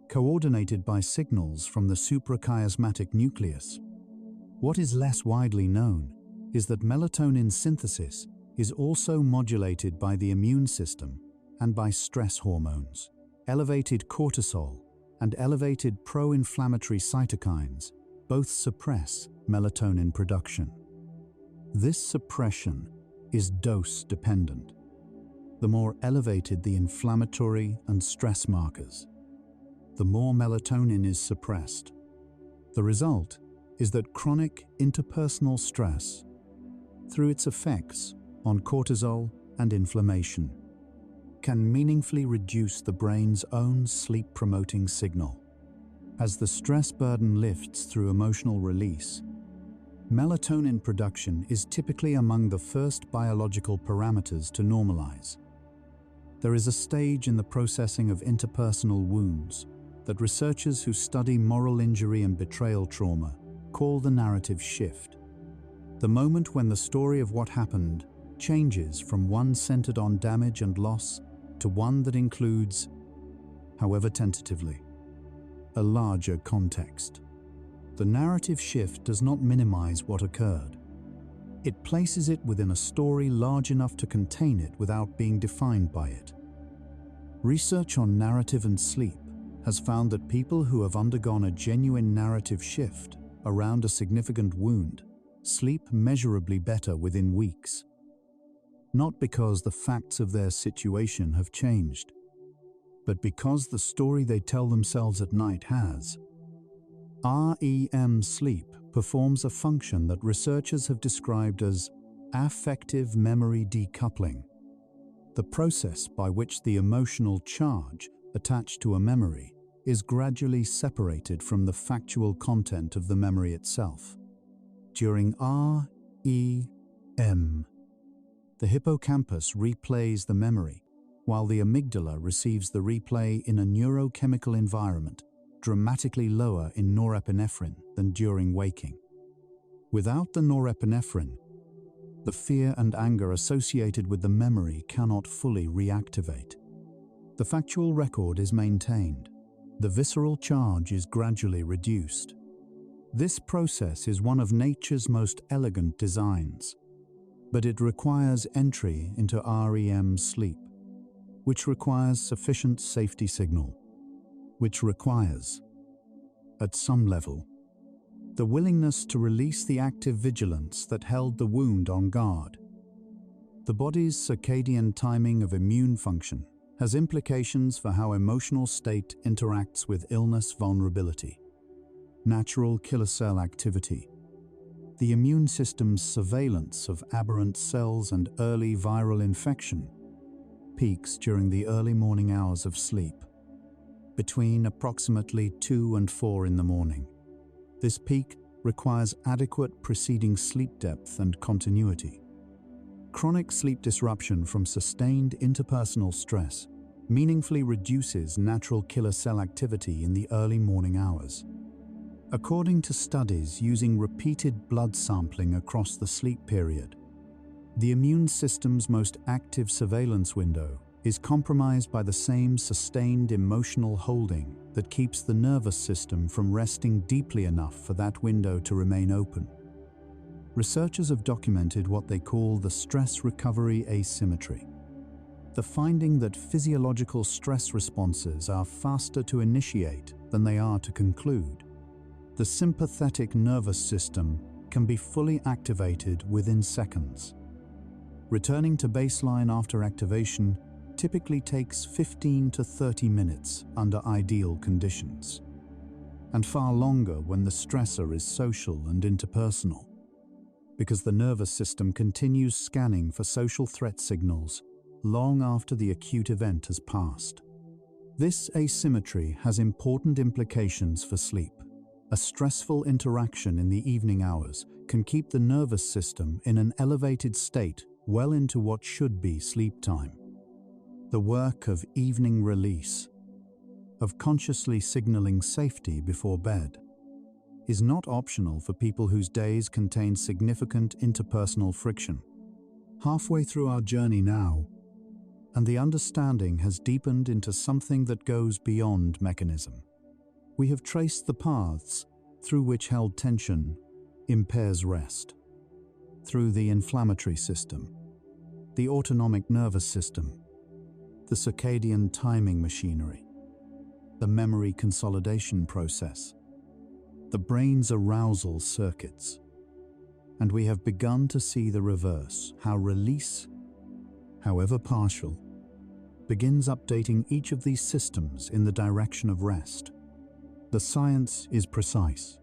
coordinated by signals from the suprachiasmatic nucleus. What is less widely known is that melatonin synthesis is also modulated by the immune system and by stress hormones. Elevated cortisol and elevated pro-inflammatory cytokines both suppress melatonin production. This suppression is dose-dependent. The more elevated the inflammatory and stress markers, the more melatonin is suppressed. The result is that chronic interpersonal stress, through its effects on cortisol and inflammation, can meaningfully reduce the brain's own sleep-promoting signal. As the stress burden lifts through emotional release, melatonin production is typically among the first biological parameters to normalize. There is a stage in the processing of interpersonal wounds that researchers who study moral injury and betrayal trauma call the narrative shift. The moment when the story of what happened changes from one centered on damage and loss to one that includes, however tentatively, a larger context. The narrative shift does not minimize what occurred. It places it within a story large enough to contain it without being defined by it. Research on narrative and sleep has found that people who have undergone a genuine narrative shift around a significant wound sleep measurably better within weeks. Not because the facts of their situation have changed, but because the story they tell themselves at night has. REM sleep performs a function that researchers have described as affective memory decoupling, the process by which the emotional charge attached to a memory is gradually separated from the factual content of the memory itself. During REM, the hippocampus replays the memory, while the amygdala receives the replay in a neurochemical environment dramatically lower in norepinephrine than during waking. Without the norepinephrine, the fear and anger associated with the memory cannot fully reactivate. The factual record is maintained. The visceral charge is gradually reduced. This process is one of nature's most elegant designs, but it requires entry into REM sleep, which requires sufficient safety signal, which requires, at some level, the willingness to release the active vigilance that held the wound on guard. The body's circadian timing of immune function has implications for how emotional state interacts with illness vulnerability. Natural killer cell activity. The immune system's surveillance of aberrant cells and early viral infection peaks during the early morning hours of sleep, between approximately 2 and 4 in the morning. This peak requires adequate preceding sleep depth and continuity. Chronic sleep disruption from sustained interpersonal stress meaningfully reduces natural killer cell activity in the early morning hours. According to studies using repeated blood sampling across the sleep period, the immune system's most active surveillance window is compromised by the same sustained emotional holding that keeps the nervous system from resting deeply enough for that window to remain open. Researchers have documented what they call the stress recovery asymmetry, the finding that physiological stress responses are faster to initiate than they are to conclude. The sympathetic nervous system can be fully activated within seconds. Returning to baseline after activation typically takes 15 to 30 minutes under ideal conditions, and far longer when the stressor is social and interpersonal, because the nervous system continues scanning for social threat signals long after the acute event has passed. This asymmetry has important implications for sleep. A stressful interaction in the evening hours can keep the nervous system in an elevated state well into what should be sleep time. The work of evening release, of consciously signaling safety before bed, is not optional for people whose days contain significant interpersonal friction. Halfway through our journey now, and the understanding has deepened into something that goes beyond mechanism. We have traced the paths through which held tension impairs rest, through the inflammatory system, the autonomic nervous system, the circadian timing machinery, the memory consolidation process, the brain's arousal circuits. And we have begun to see the reverse, how release, however partial, begins updating each of these systems in the direction of rest. The science is precise,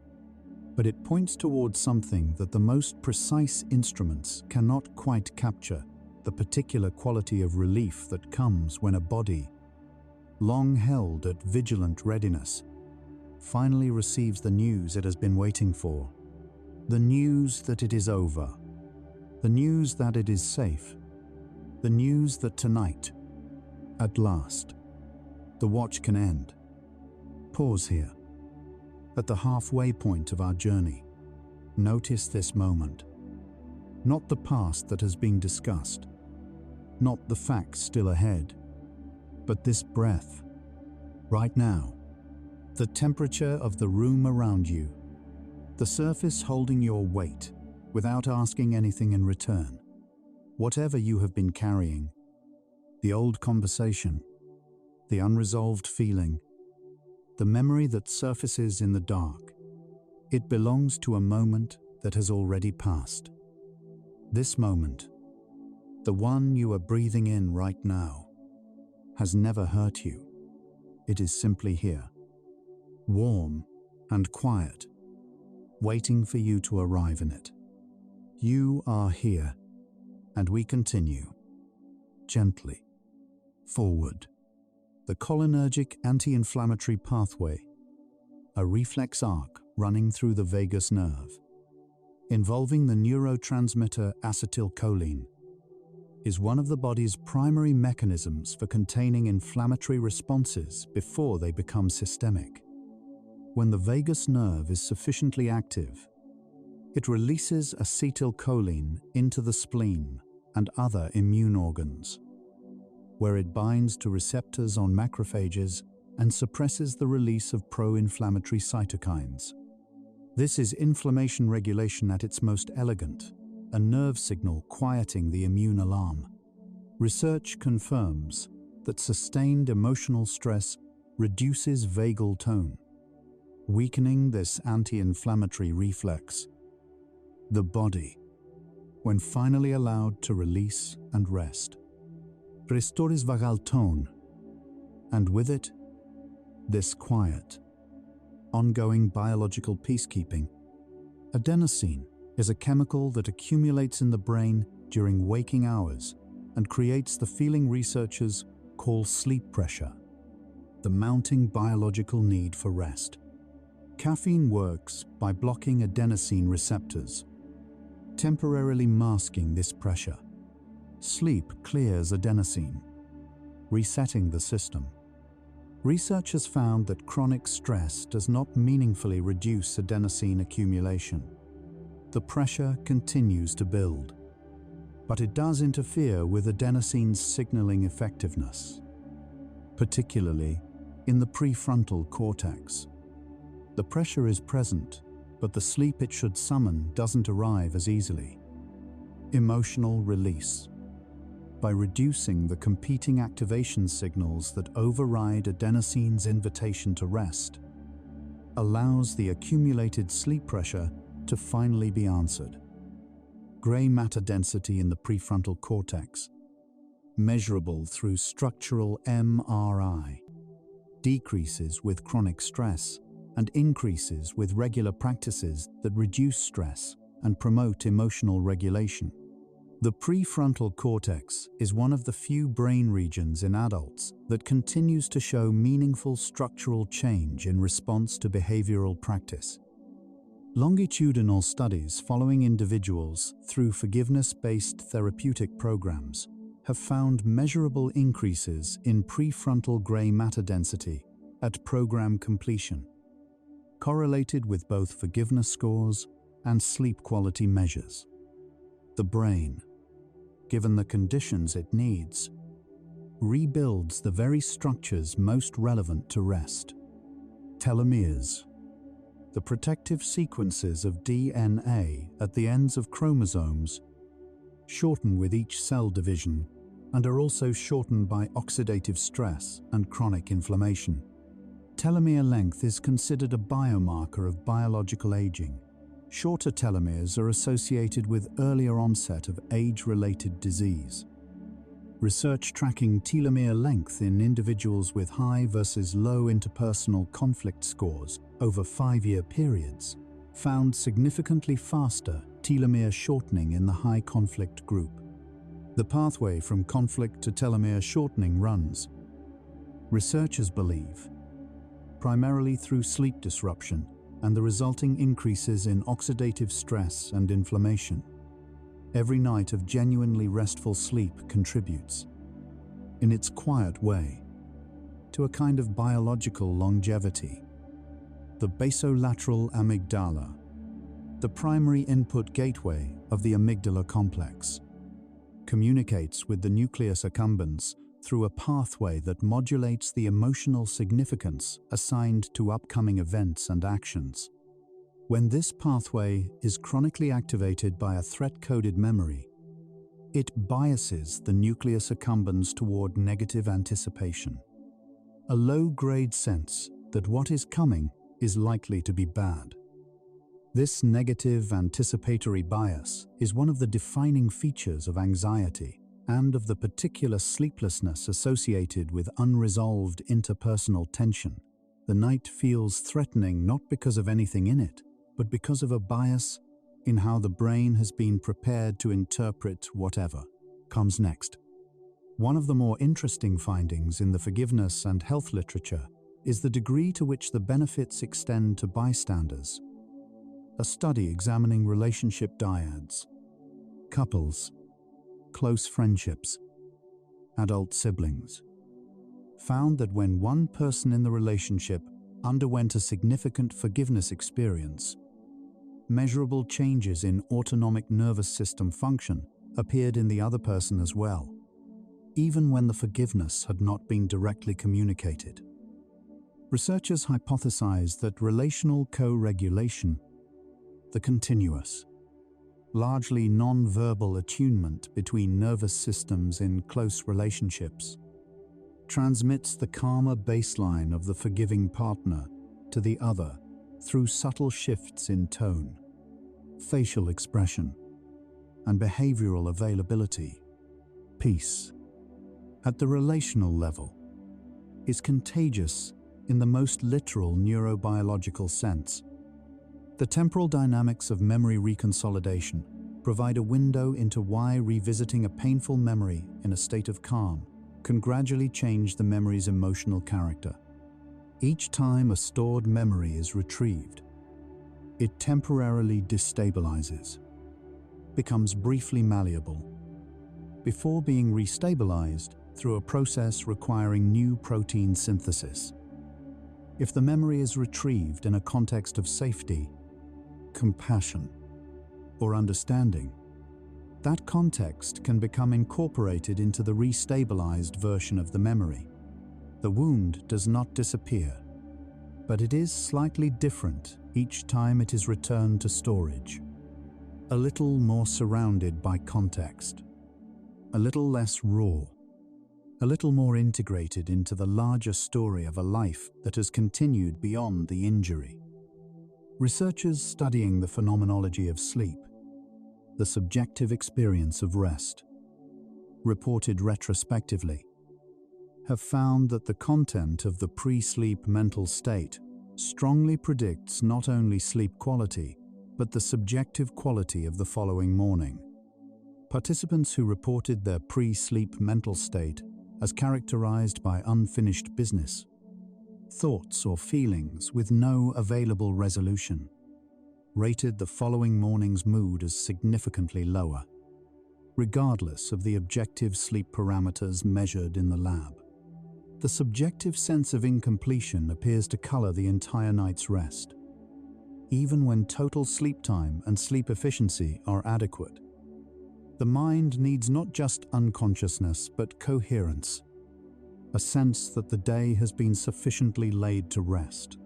but it points towards something that the most precise instruments cannot quite capture: the particular quality of relief that comes when a body, long held at vigilant readiness, finally receives the news it has been waiting for. The news that it is over. The news that it is safe. The news that tonight, at last, the watch can end. Pause here. At the halfway point of our journey, notice this moment. Not the past that has been discussed, not the facts still ahead, but this breath, right now. The temperature of the room around you, the surface holding your weight without asking anything in return. Whatever you have been carrying, the old conversation, the unresolved feeling, the memory that surfaces in the dark, it belongs to a moment that has already passed. This moment, the one you are breathing in right now, has never hurt you. It is simply here, warm and quiet, waiting for you to arrive in it. You are here, and we continue, gently, forward. The cholinergic anti-inflammatory pathway, a reflex arc running through the vagus nerve, involving the neurotransmitter acetylcholine, is one of the body's primary mechanisms for containing inflammatory responses before they become systemic. When the vagus nerve is sufficiently active, it releases acetylcholine into the spleen and other immune organs, where it binds to receptors on macrophages and suppresses the release of pro-inflammatory cytokines. This is inflammation regulation at its most elegant, a nerve signal quieting the immune alarm. Research confirms that sustained emotional stress reduces vagal tone, weakening this anti-inflammatory reflex. The body, when finally allowed to release and rest, restores vagal tone, and with it, this quiet, ongoing biological peacekeeping. Adenosine is a chemical that accumulates in the brain during waking hours and creates the feeling researchers call sleep pressure, the mounting biological need for rest. Caffeine works by blocking adenosine receptors, temporarily masking this pressure. Sleep clears adenosine, resetting the system. Research has found that chronic stress does not meaningfully reduce adenosine accumulation. The pressure continues to build, but it does interfere with adenosine's signaling effectiveness, particularly in the prefrontal cortex. The pressure is present, but the sleep it should summon doesn't arrive as easily. Emotional release. By reducing the competing activation signals that override adenosine's invitation to rest, allows the accumulated sleep pressure to finally be answered. Gray matter density in the prefrontal cortex, measurable through structural MRI, decreases with chronic stress and increases with regular practices that reduce stress and promote emotional regulation. The prefrontal cortex is one of the few brain regions in adults that continues to show meaningful structural change in response to behavioral practice. Longitudinal studies following individuals through forgiveness-based therapeutic programs have found measurable increases in prefrontal gray matter density at program completion, correlated with both forgiveness scores and sleep quality measures. The brain, given the conditions it needs, rebuilds the very structures most relevant to rest. Telomeres, the protective sequences of DNA at the ends of chromosomes, shorten with each cell division and are also shortened by oxidative stress and chronic inflammation. Telomere length is considered a biomarker of biological aging. Shorter telomeres are associated with earlier onset of age-related disease. Research tracking telomere length in individuals with high versus low interpersonal conflict scores over 5-year periods found significantly faster telomere shortening in the high conflict group. The pathway from conflict to telomere shortening runs, researchers believe, primarily through sleep disruption and the resulting increases in oxidative stress and inflammation. Every night of genuinely restful sleep contributes, in its quiet way, to a kind of biological longevity. The basolateral amygdala, the primary input gateway of the amygdala complex, communicates with the nucleus accumbens through a pathway that modulates the emotional significance assigned to upcoming events and actions. When this pathway is chronically activated by a threat-coded memory, it biases the nucleus accumbens toward negative anticipation, a low-grade sense that what is coming is likely to be bad. This negative anticipatory bias is one of the defining features of anxiety and of the particular sleeplessness associated with unresolved interpersonal tension. The night feels threatening not because of anything in it, but because of a bias in how the brain has been prepared to interpret whatever comes next. One of the more interesting findings in the forgiveness and health literature is the degree to which the benefits extend to bystanders. A study examining relationship dyads, couples, close friendships, adult siblings, found that when one person in the relationship underwent a significant forgiveness experience, measurable changes in autonomic nervous system function appeared in the other person as well, even when the forgiveness had not been directly communicated. Researchers hypothesize that relational co-regulation, the continuous, largely non-verbal attunement between nervous systems in close relationships, transmits the calmer baseline of the forgiving partner to the other through subtle shifts in tone, facial expression, and behavioral availability. Peace, at the relational level, is contagious in the most literal neurobiological sense. The temporal dynamics of memory reconsolidation provide a window into why revisiting a painful memory in a state of calm can gradually change the memory's emotional character. Each time a stored memory is retrieved, it temporarily destabilizes, becomes briefly malleable, before being restabilized through a process requiring new protein synthesis. If the memory is retrieved in a context of safety, compassion, or understanding, that context can become incorporated into the restabilized version of the memory. The wound does not disappear, but it is slightly different each time it is returned to storage. A little more surrounded by context, a little less raw, a little more integrated into the larger story of a life that has continued beyond the injury. Researchers studying the phenomenology of sleep, the subjective experience of rest, reported retrospectively, have found that the content of the pre-sleep mental state strongly predicts not only sleep quality, but the subjective quality of the following morning. Participants who reported their pre-sleep mental state as characterized by unfinished business, thoughts or feelings with no available resolution, rated the following morning's mood as significantly lower, regardless of the objective sleep parameters measured in the lab. The subjective sense of incompletion appears to color the entire night's rest, even when total sleep time and sleep efficiency are adequate. The mind needs not just unconsciousness, but coherence, a sense that the day has been sufficiently laid to rest.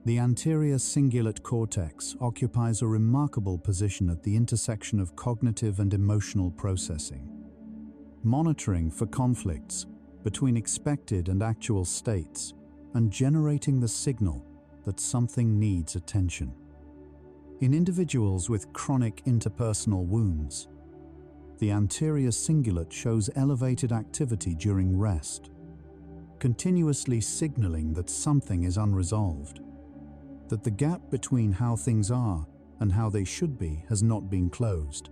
The anterior cingulate cortex occupies a remarkable position at the intersection of cognitive and emotional processing, monitoring for conflicts between expected and actual states, and generating the signal that something needs attention. In individuals with chronic interpersonal wounds, the anterior cingulate shows elevated activity during rest, continuously signaling that something is unresolved, that the gap between how things are and how they should be has not been closed.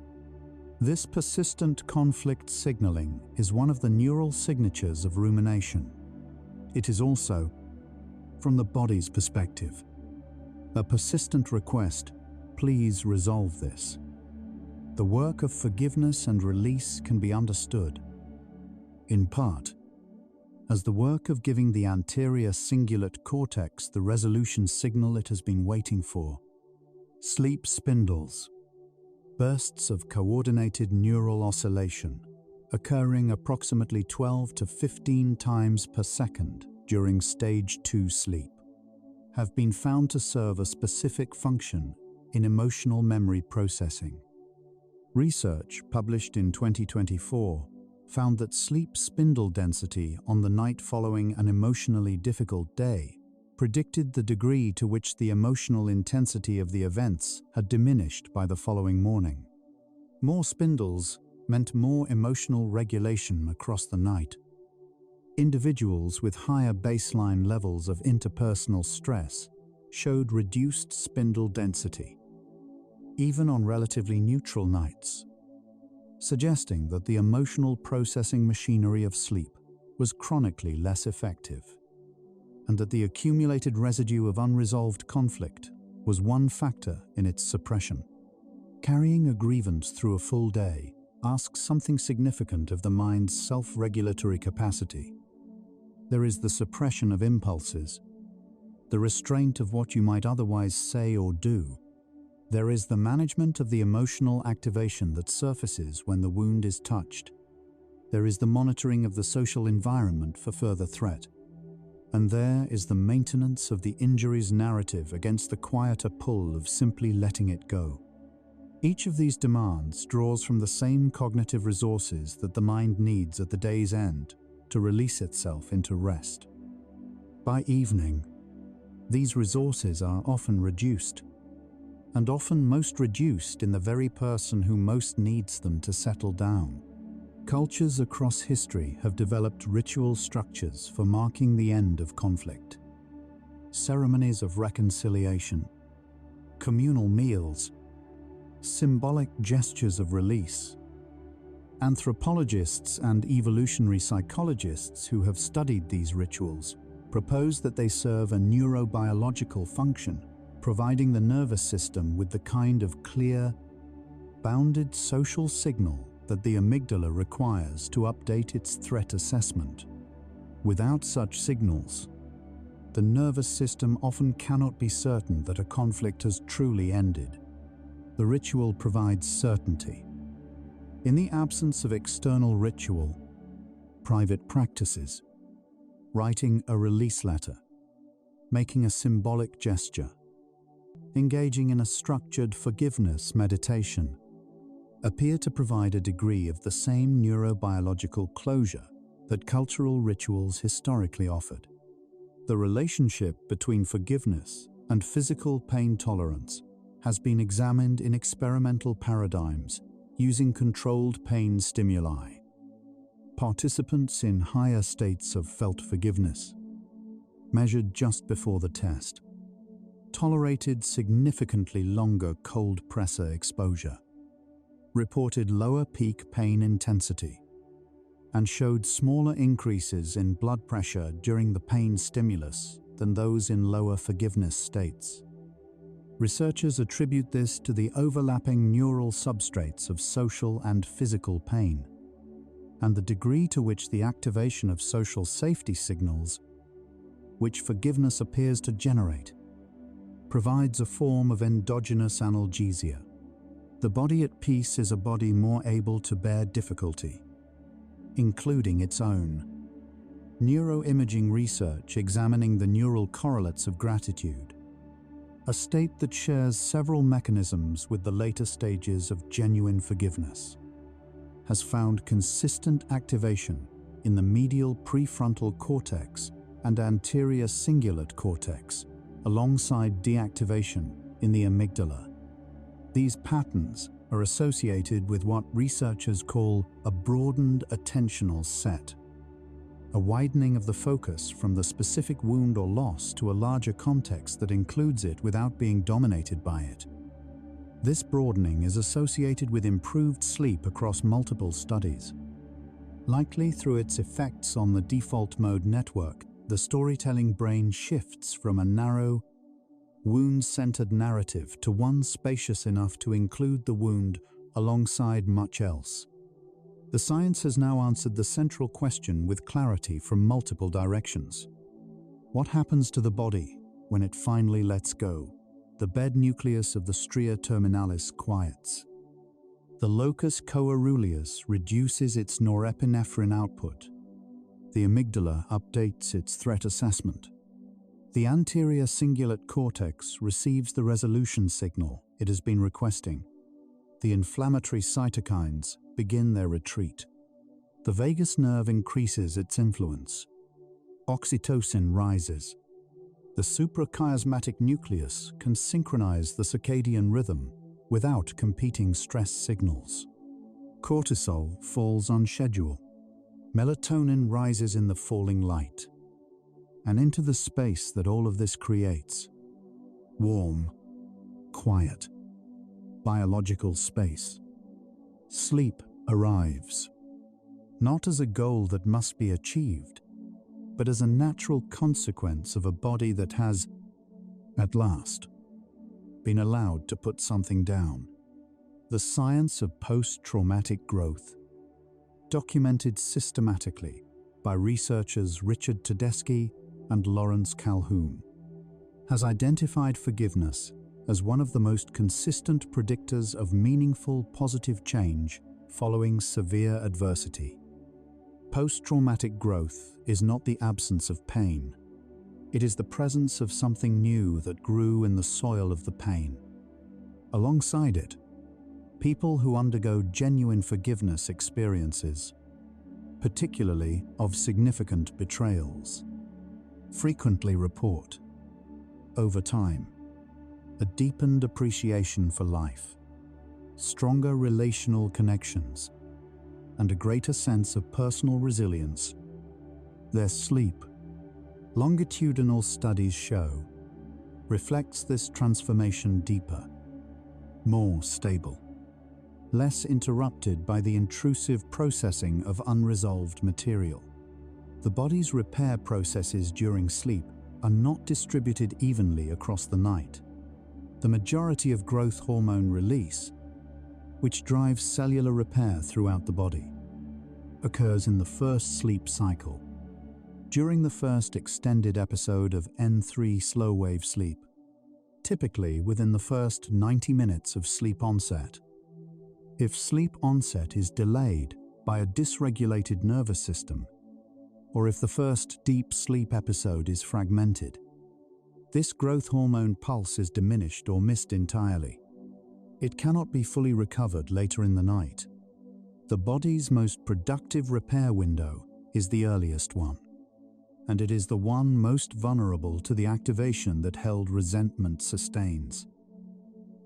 This persistent conflict signaling is one of the neural signatures of rumination. It is also, from the body's perspective, a persistent request, please resolve this. The work of forgiveness and release can be understood, in part, as the work of giving the anterior cingulate cortex the resolution signal it has been waiting for. Sleep spindles, bursts of coordinated neural oscillation, occurring approximately 12 to 15 times per second during stage 2 sleep, have been found to serve a specific function in emotional memory processing. Research published in 2024 found that sleep spindle density on the night following an emotionally difficult day predicted the degree to which the emotional intensity of the events had diminished by the following morning. More spindles meant more emotional regulation across the night. Individuals with higher baseline levels of interpersonal stress showed reduced spindle density, even on relatively neutral nights, suggesting that the emotional processing machinery of sleep was chronically less effective, and that the accumulated residue of unresolved conflict was one factor in its suppression. Carrying a grievance through a full day asks something significant of the mind's self-regulatory capacity. There is the suppression of impulses, the restraint of what you might otherwise say or do. There is the management of the emotional activation that surfaces when the wound is touched. There is the monitoring of the social environment for further threat. And there is the maintenance of the injury's narrative against the quieter pull of simply letting it go. Each of these demands draws from the same cognitive resources that the mind needs at the day's end to release itself into rest. By evening, these resources are often reduced, and often most reduced in the very person who most needs them to settle down. Cultures across history have developed ritual structures for marking the end of conflict. Ceremonies of reconciliation, communal meals, symbolic gestures of release. Anthropologists and evolutionary psychologists who have studied these rituals propose that they serve a neurobiological function, providing the nervous system with the kind of clear, bounded social signal that the amygdala requires to update its threat assessment. Without such signals, the nervous system often cannot be certain that a conflict has truly ended. The ritual provides certainty. In the absence of external ritual, private practices, writing a release letter, making a symbolic gesture, engaging in a structured forgiveness meditation, appear to provide a degree of the same neurobiological closure that cultural rituals historically offered. The relationship between forgiveness and physical pain tolerance has been examined in experimental paradigms using controlled pain stimuli. Participants in higher states of felt forgiveness, measured just before the test, tolerated significantly longer cold pressor exposure, reported lower peak pain intensity, and showed smaller increases in blood pressure during the pain stimulus than those in lower forgiveness states. Researchers attribute this to the overlapping neural substrates of social and physical pain, and the degree to which the activation of social safety signals, which forgiveness appears to generate, provides a form of endogenous analgesia. The body at peace is a body more able to bear difficulty, including its own. Neuroimaging research examining the neural correlates of gratitude, a state that shares several mechanisms with the later stages of genuine forgiveness, has found consistent activation in the medial prefrontal cortex and anterior cingulate cortex, alongside deactivation in the amygdala. These patterns are associated with what researchers call a broadened attentional set, a widening of the focus from the specific wound or loss to a larger context that includes it without being dominated by it. This broadening is associated with improved sleep across multiple studies. Likely through its effects on the default mode network, the storytelling brain shifts from a narrow, wound-centered narrative to one spacious enough to include the wound alongside much else. The science has now answered the central question with clarity from multiple directions. What happens to the body when it finally lets go? The bed nucleus of the stria terminalis quiets. The locus coeruleus reduces its norepinephrine output. The amygdala updates its threat assessment. The anterior cingulate cortex receives the resolution signal it has been requesting. The inflammatory cytokines begin their retreat. The vagus nerve increases its influence. Oxytocin rises. The suprachiasmatic nucleus can synchronize the circadian rhythm without competing stress signals. Cortisol falls on schedule. Melatonin rises in the falling light. And into the space that all of this creates. Warm, quiet, biological space. Sleep arrives, not as a goal that must be achieved, but as a natural consequence of a body that has, at last, been allowed to put something down. The science of post-traumatic growth, documented systematically by researchers Richard Tedeschi and Lawrence Calhoun, has identified forgiveness as one of the most consistent predictors of meaningful positive change following severe adversity. Post-traumatic growth is not the absence of pain. It is the presence of something new that grew in the soil of the pain. Alongside it, people who undergo genuine forgiveness experiences, particularly of significant betrayals, frequently report, over time, a deepened appreciation for life, stronger relational connections, and a greater sense of personal resilience. Their sleep, longitudinal studies show, reflects this transformation deeper, more stable, less interrupted by the intrusive processing of unresolved material. The body's repair processes during sleep are not distributed evenly across the night. The majority of growth hormone release, which drives cellular repair throughout the body, occurs in the first sleep cycle. During the first extended episode of N3 slow wave sleep, typically within the first 90 minutes of sleep onset. If sleep onset is delayed by a dysregulated nervous system, or if the first deep sleep episode is fragmented, this growth hormone pulse is diminished or missed entirely. It cannot be fully recovered later in the night. The body's most productive repair window is the earliest one. and it is the one most vulnerable to the activation that held resentment sustains.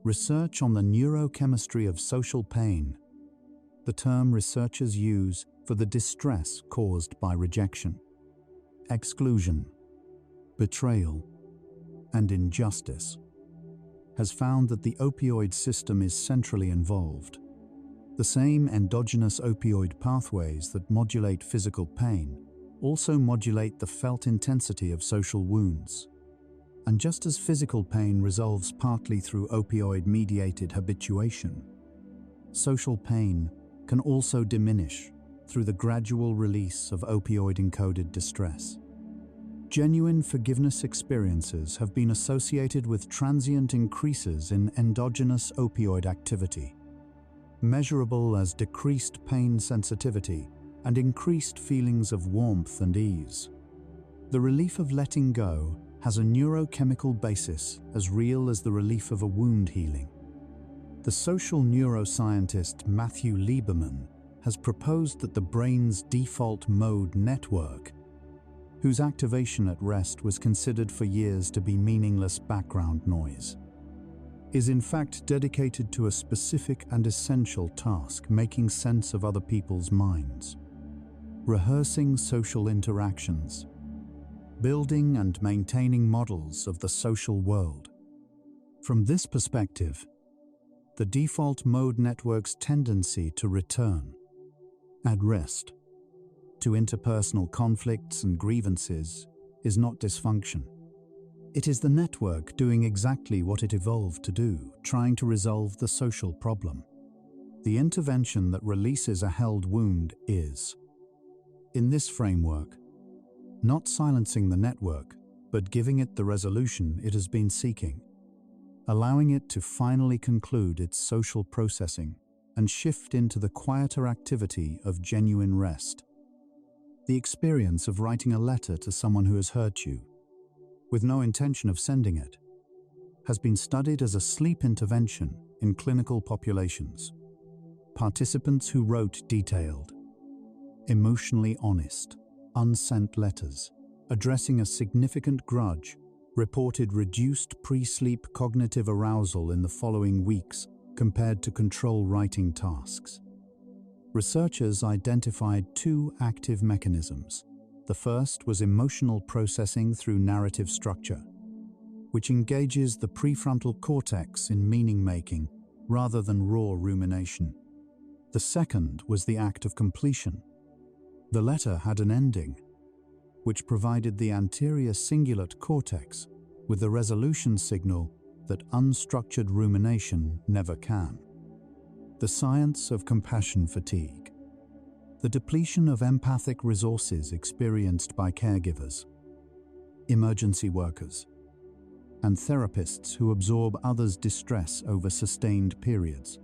Research on the neurochemistry of social pain, the term researchers use for the distress caused by rejection, exclusion, betrayal, and injustice, has found that the opioid system is centrally involved. The same endogenous opioid pathways that modulate physical pain also modulate the felt intensity of social wounds. And just as physical pain resolves partly through opioid-mediated habituation, social pain can also diminish through the gradual release of opioid-encoded distress. Genuine forgiveness experiences have been associated with transient increases in endogenous opioid activity, measurable as decreased pain sensitivity and increased feelings of warmth and ease. The relief of letting go has a neurochemical basis as real as the relief of a wound healing. The social neuroscientist Matthew Lieberman has proposed that the brain's default mode network, whose activation at rest was considered for years to be meaningless background noise, is in fact dedicated to a specific and essential task: making sense of other people's minds, rehearsing social interactions, building and maintaining models of the social world. From this perspective, the default mode network's tendency to return, at rest, to interpersonal conflicts and grievances is not dysfunction. It is the network doing exactly what it evolved to do, trying to resolve the social problem. The intervention that releases a held wound is, in this framework, not silencing the network, but giving it the resolution it has been seeking, allowing it to finally conclude its social processing and shift into the quieter activity of genuine rest. The experience of writing a letter to someone who has hurt you, with no intention of sending it, has been studied as a sleep intervention in clinical populations. Participants who wrote detailed, emotionally honest, unsent letters addressing a significant grudge reported reduced pre-sleep cognitive arousal in the following weeks compared to control writing tasks. Researchers identified two active mechanisms. The first was emotional processing through narrative structure, which engages the prefrontal cortex in meaning-making rather than raw rumination. The second was the act of completion. The letter had an ending, which provided the anterior cingulate cortex with the resolution signal that unstructured rumination never can. The science of compassion fatigue. The depletion of empathic resources experienced by caregivers, emergency workers, and therapists who absorb others' distress over sustained periods,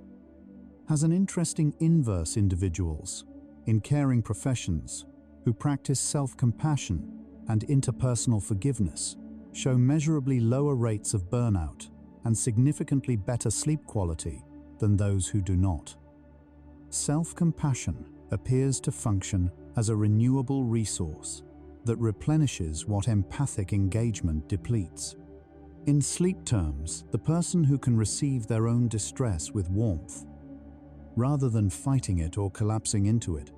has an interesting inverse. Individuals in caring professions who practice self-compassion and interpersonal forgiveness show measurably lower rates of burnout and significantly better sleep quality than those who do not. Self-compassion appears to function as a renewable resource that replenishes what empathic engagement depletes. In sleep terms, the person who can receive their own distress with warmth, rather than fighting it or collapsing into it,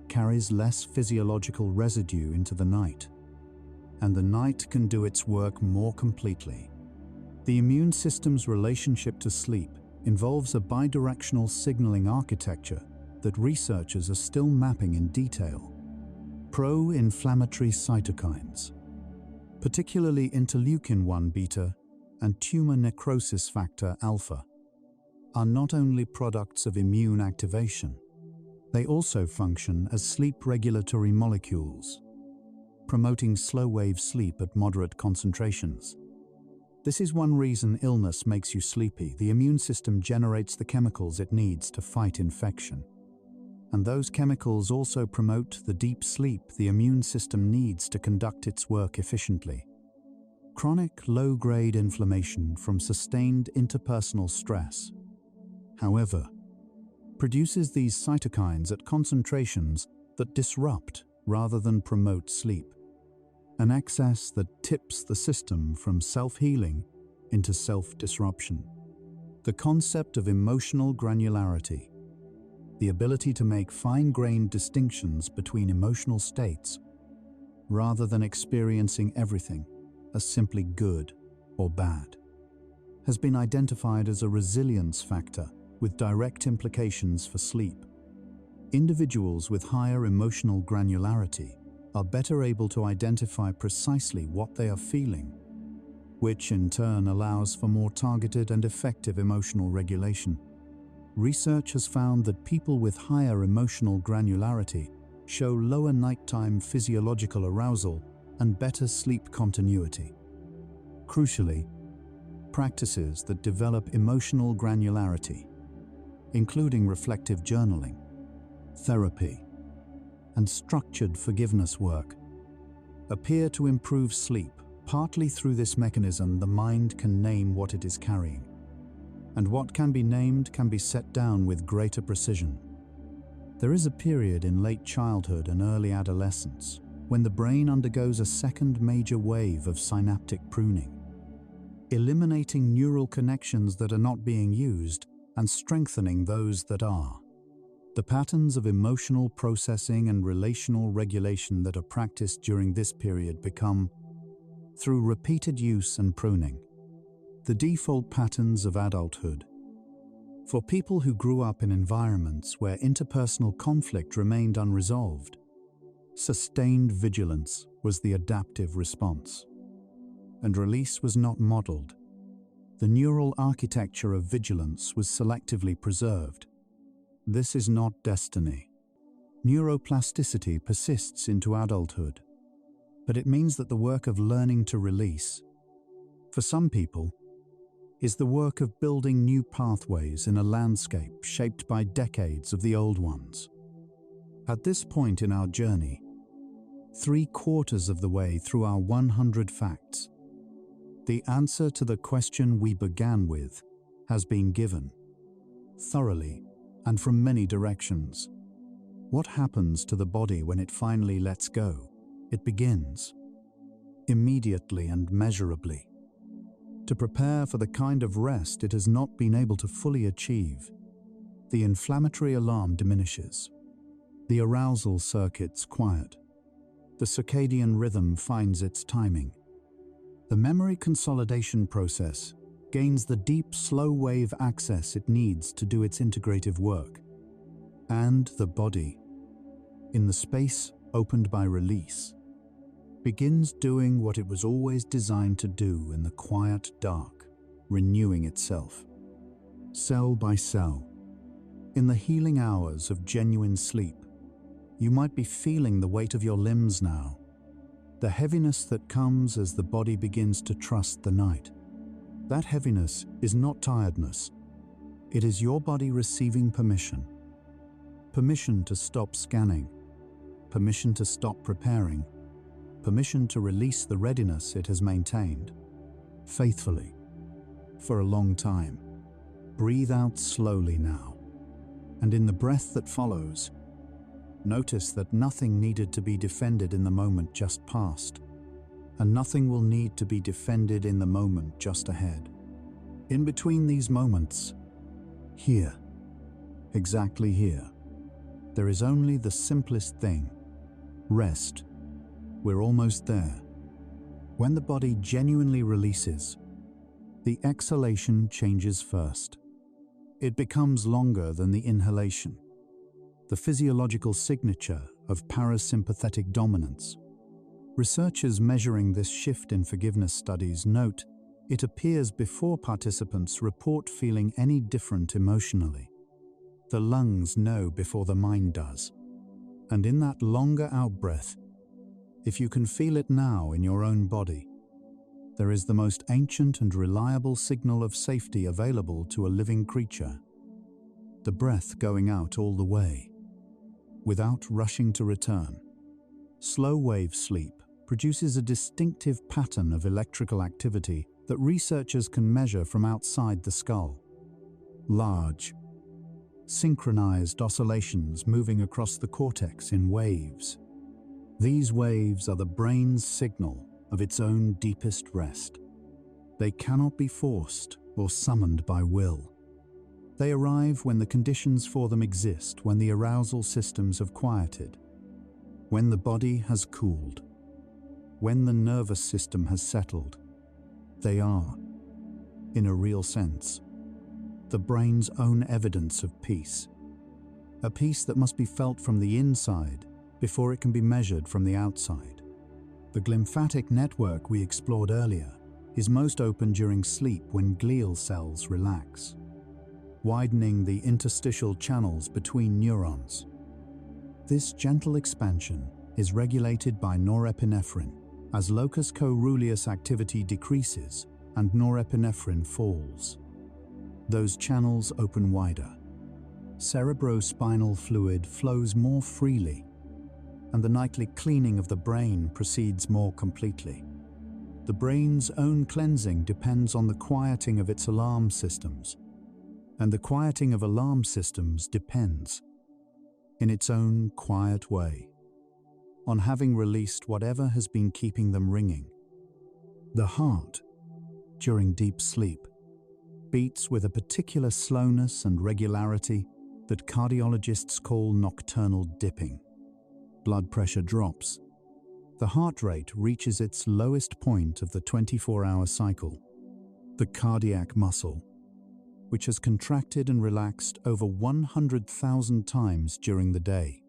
carries less physiological residue into the night, and the night can do its work more completely. The immune system's relationship to sleep involves a bidirectional signaling architecture that researchers are still mapping in detail. Pro-inflammatory cytokines, particularly interleukin-1 beta and tumor necrosis factor alpha, are not only products of immune activation, they also function as sleep regulatory molecules, promoting slow-wave sleep at moderate concentrations. This is one reason illness makes you sleepy. The immune system generates the chemicals it needs to fight infection. And those chemicals also promote the deep sleep the immune system needs to conduct its work efficiently. Chronic low-grade inflammation from sustained interpersonal stress, however, produces these cytokines at concentrations that disrupt rather than promote sleep. an excess that tips the system from self-healing into self-disruption. The concept of emotional granularity, the ability to make fine-grained distinctions between emotional states rather than experiencing everything as simply good or bad, has been identified as a resilience factor with direct implications for sleep. Individuals with higher emotional granularity are better able to identify precisely what they are feeling, which in turn allows for more targeted and effective emotional regulation. Research has found that people with higher emotional granularity show lower nighttime physiological arousal and better sleep continuity. Crucially, practices that develop emotional granularity, including reflective journaling, therapy, and structured forgiveness work, appear to improve sleep. Partly through this mechanism, the mind can name what it is carrying, and what can be named can be set down with greater precision. There is a period in late childhood and early adolescence when the brain undergoes a second major wave of synaptic pruning, eliminating neural connections that are not being used and strengthening those that are. The patterns of emotional processing and relational regulation that are practiced during this period become, through repeated use and pruning, the default patterns of adulthood. For people who grew up in environments where interpersonal conflict remained unresolved, sustained vigilance was the adaptive response, and release was not modeled. The neural architecture of vigilance was selectively preserved. This is not destiny. Neuroplasticity persists into adulthood, but it means that the work of learning to release, for some people, is the work of building new pathways in a landscape shaped by decades of the old ones. At this point in our journey, 3/4 of the way through our 100 facts, the answer to the question we began with has been given, thoroughly and from many directions. What happens to the body when it finally lets go? It begins, immediately and measurably, to prepare for the kind of rest it has not been able to fully achieve. The inflammatory alarm diminishes. The arousal circuits quiet. The circadian rhythm finds its timing. The memory consolidation process gains the deep, slow-wave access it needs to do its integrative work. And the body, in the space opened by release, begins doing what it was always designed to do in the quiet dark, renewing itself, cell by cell. In the healing hours of genuine sleep, you might be feeling the weight of your limbs now, the heaviness that comes as the body begins to trust the night. That heaviness is not tiredness. It is your body receiving permission. Permission to stop scanning, permission to stop preparing, permission to release the readiness it has maintained, faithfully, for a long time. Breathe out slowly now, and in the breath that follows, notice that nothing needed to be defended in the moment just past, and nothing will need to be defended in the moment just ahead. In between these moments, here, exactly here, there is only the simplest thing: rest. We're almost there. When the body genuinely releases, the exhalation changes first. It becomes longer than the inhalation, the physiological signature of parasympathetic dominance. Researchers measuring this shift in forgiveness studies note it appears before participants report feeling any different emotionally. The lungs know before the mind does. And in that longer out-breath, if you can feel it now in your own body, there is the most ancient and reliable signal of safety available to a living creature. The breath going out all the way, without rushing to return. Slow-wave sleep produces a distinctive pattern of electrical activity that researchers can measure from outside the skull. Large, synchronized oscillations moving across the cortex in waves. These waves are the brain's signal of its own deepest rest. They cannot be forced or summoned by will. They arrive when the conditions for them exist, when the arousal systems have quieted, when the body has cooled, when the nervous system has settled. They are, in a real sense, the brain's own evidence of peace. A peace that must be felt from the inside before it can be measured from the outside. The glymphatic network we explored earlier is most open during sleep when glial cells relax, widening the interstitial channels between neurons. This gentle expansion is regulated by norepinephrine as locus coeruleus activity decreases and norepinephrine falls. Those channels open wider. Cerebrospinal fluid flows more freely, and the nightly cleaning of the brain proceeds more completely. The brain's own cleansing depends on the quieting of its alarm systems, and the quieting of alarm systems depends, in its own quiet way, on having released whatever has been keeping them ringing. The heart, during deep sleep, beats with a particular slowness and regularity that cardiologists call nocturnal dipping. Blood pressure drops. The heart rate reaches its lowest point of the 24-hour cycle. The cardiac muscle, which has contracted and relaxed over 100,000 times during the day,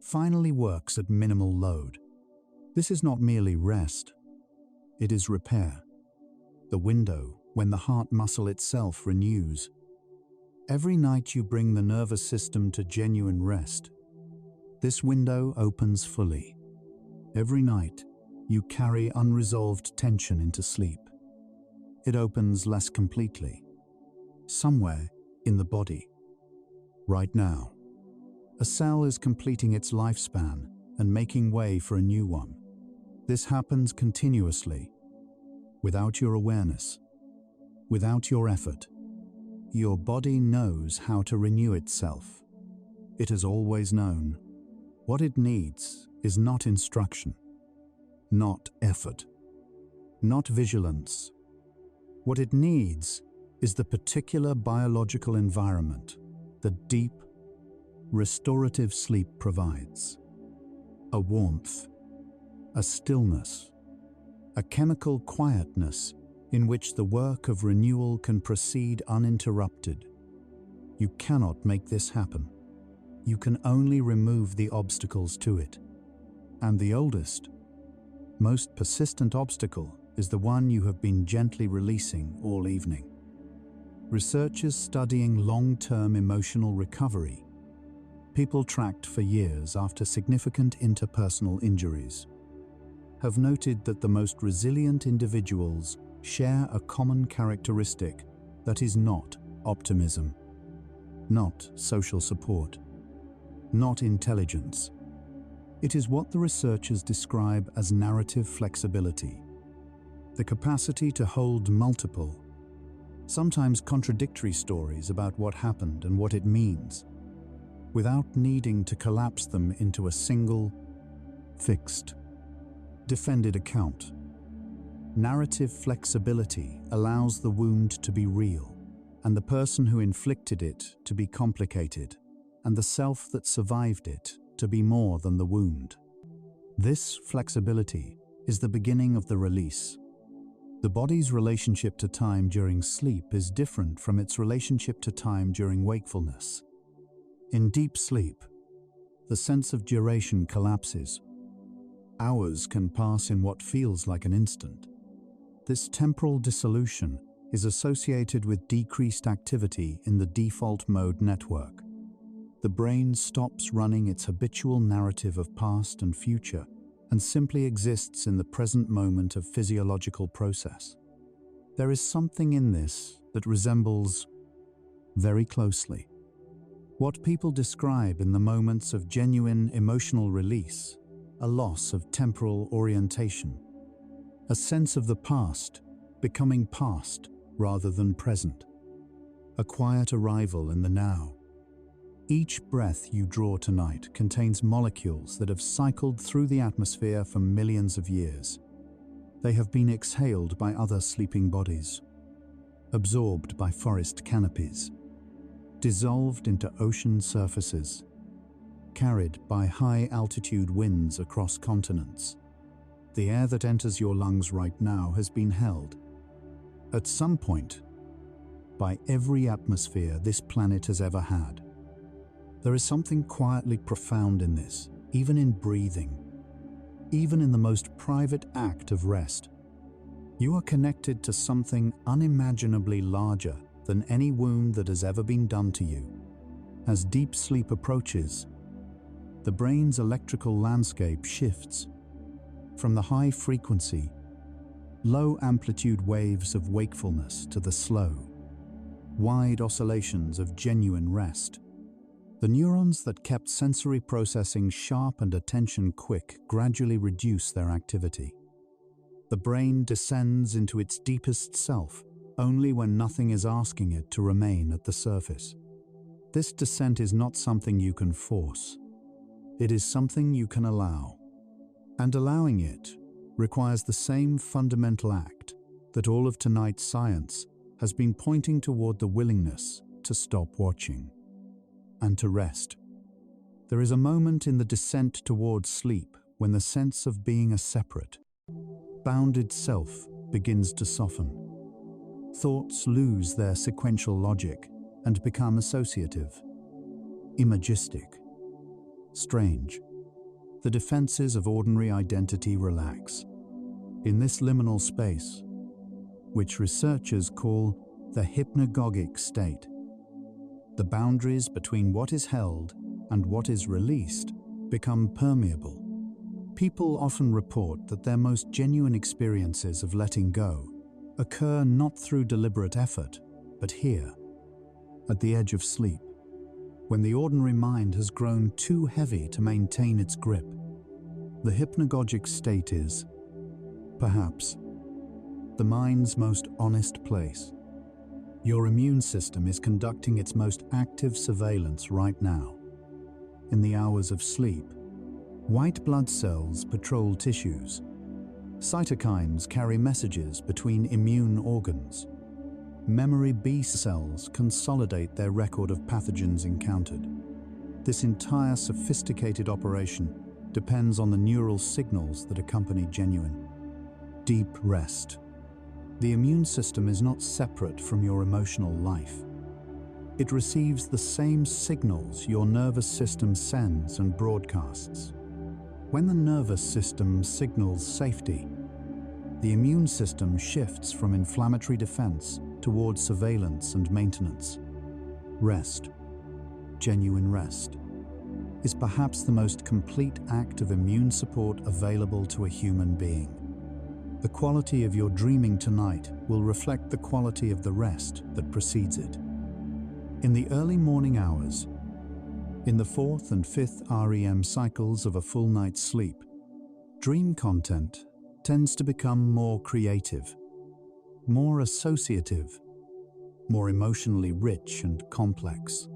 finally works at minimal load. This is not merely rest, it is repair. The window when the heart muscle itself renews. Every night you bring the nervous system to genuine rest. This window opens fully. Every night you carry unresolved tension into sleep. It opens less completely, somewhere in the body. Right now, a cell is completing its lifespan and making way for a new one. This happens continuously, without your awareness, without your effort. Your body knows how to renew itself. It has always known. What it needs is not instruction, not effort, not vigilance. What it needs is the particular biological environment that deep, restorative sleep provides. A warmth, a stillness, a chemical quietness in which the work of renewal can proceed uninterrupted. You cannot make this happen. You can only remove the obstacles to it. And the oldest, most persistent obstacle is the one you have been gently releasing all evening. Researchers studying long-term emotional recovery, people tracked for years after significant interpersonal injuries, have noted that the most resilient individuals share a common characteristic that is not optimism, not social support, not intelligence. It is what the researchers describe as narrative flexibility, the capacity to hold multiple, sometimes contradictory stories about what happened and what it means, without needing to collapse them into a single, fixed, defended account. Narrative flexibility allows the wound to be real, and the person who inflicted it to be complicated, and the self that survived it to be more than the wound. This flexibility is the beginning of the release. The body's relationship to time during sleep is different from its relationship to time during wakefulness. In deep sleep, the sense of duration collapses. Hours can pass in what feels like an instant. This temporal dissolution is associated with decreased activity in the default mode network. The brain stops running its habitual narrative of past and future and simply exists in the present moment of physiological process. There is something in this that resembles, very closely, what people describe in the moments of genuine emotional release, a loss of temporal orientation, a sense of the past becoming past rather than present, a quiet arrival in the now. Each breath you draw tonight contains molecules that have cycled through the atmosphere for millions of years. They have been exhaled by other sleeping bodies, absorbed by forest canopies, dissolved into ocean surfaces, carried by high-altitude winds across continents. The air that enters your lungs right now has been held, at some point, by every atmosphere this planet has ever had. There is something quietly profound in this, even in breathing, even in the most private act of rest. You are connected to something unimaginably larger than any wound that has ever been done to you. As deep sleep approaches, the brain's electrical landscape shifts from the high-frequency, low-amplitude waves of wakefulness to the slow, wide oscillations of genuine rest. The neurons that kept sensory processing sharp and attention quick gradually reduce their activity. The brain descends into its deepest self only when nothing is asking it to remain at the surface. This descent is not something you can force. It is something you can allow. And allowing it requires the same fundamental act that all of tonight's science has been pointing toward: the willingness to stop watching and to rest. There is a moment in the descent towards sleep when the sense of being a separate, bounded self begins to soften. Thoughts lose their sequential logic and become associative, imagistic, strange. The defenses of ordinary identity relax. In this liminal space, which researchers call the hypnagogic state, the boundaries between what is held and what is released become permeable. People often report that their most genuine experiences of letting go occur not through deliberate effort, but here, at the edge of sleep, when the ordinary mind has grown too heavy to maintain its grip. The hypnagogic state is, perhaps, the mind's most honest place. Your immune system is conducting its most active surveillance right now. In the hours of sleep, white blood cells patrol tissues. Cytokines carry messages between immune organs. Memory B cells consolidate their record of pathogens encountered. This entire sophisticated operation depends on the neural signals that accompany genuine, deep rest. The immune system is not separate from your emotional life. It receives the same signals your nervous system sends and broadcasts. When the nervous system signals safety, the immune system shifts from inflammatory defense towards surveillance and maintenance. Rest, genuine rest, is perhaps the most complete act of immune support available to a human being. The quality of your dreaming tonight will reflect the quality of the rest that precedes it. In the early morning hours, in the 4th and 5th REM cycles of a full night's sleep, dream content tends to become more creative, more associative, more emotionally rich and complex.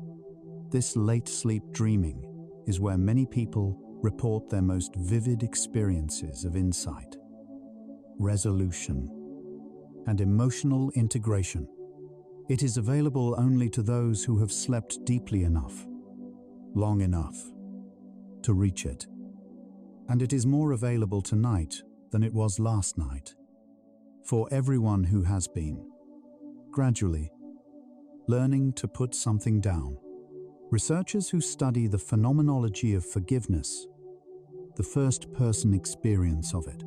This late sleep dreaming is where many people report their most vivid experiences of insight, resolution, and emotional integration. It is available only to those who have slept deeply enough, long enough, to reach it. And it is more available tonight than it was last night, for everyone who has been, gradually, learning to put something down. Researchers who study the phenomenology of forgiveness, the first-person experience of it,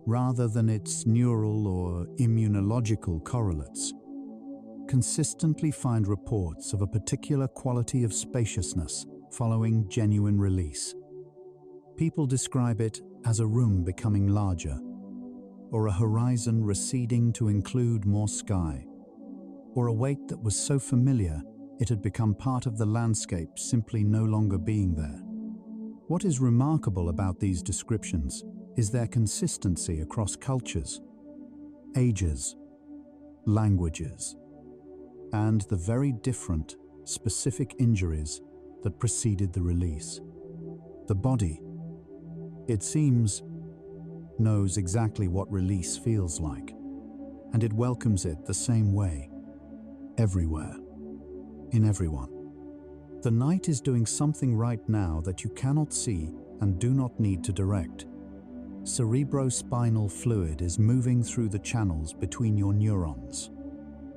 rather than its neural or immunological correlates, consistently find reports of a particular quality of spaciousness following genuine release. People describe it as a room becoming larger, or a horizon receding to include more sky, or a weight that was so familiar it had become part of the landscape simply no longer being there. What is remarkable about these descriptions is their consistency across cultures, ages, languages, and the very different, specific injuries that preceded the release. The body, it seems, knows exactly what release feels like, and it welcomes it the same way, everywhere, in everyone. The night is doing something right now that you cannot see and do not need to direct. Cerebrospinal fluid is moving through the channels between your neurons.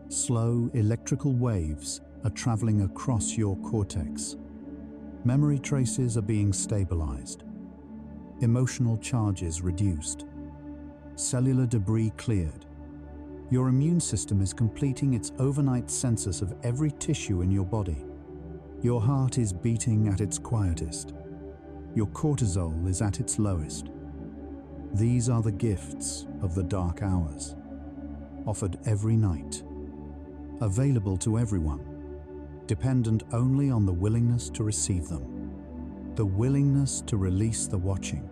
Slow electrical waves are traveling across your cortex. Memory traces are being stabilized. Emotional charges reduced. Cellular debris cleared. Your immune system is completing its overnight census of every tissue in your body. Your heart is beating at its quietest. Your cortisol is at its lowest. These are the gifts of the dark hours, offered every night, available to everyone, dependent only on the willingness to receive them, the willingness to release the watching,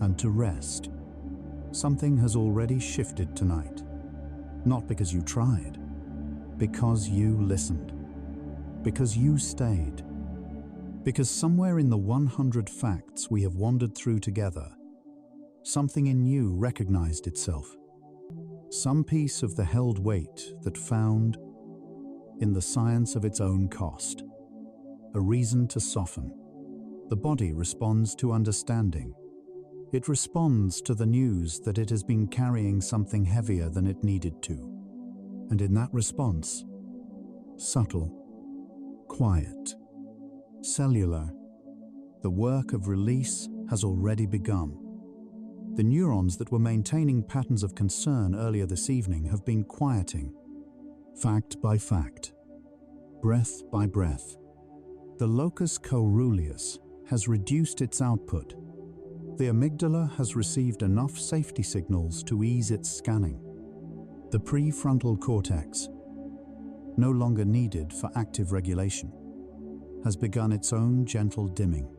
and to rest. Something has already shifted tonight, not because you tried, because you listened, because you stayed, because somewhere in the 100 facts we have wandered through together, something in you recognized itself. Some piece of the held weight that found, in the science of its own cost, a reason to soften. The body responds to understanding. It responds to the news that it has been carrying something heavier than it needed to. And in that response, subtle, quiet, cellular, the work of release has already begun. The neurons that were maintaining patterns of concern earlier this evening have been quieting, fact by fact, breath by breath. The locus coeruleus has reduced its output. The amygdala has received enough safety signals to ease its scanning. The prefrontal cortex, no longer needed for active regulation, has begun its own gentle dimming.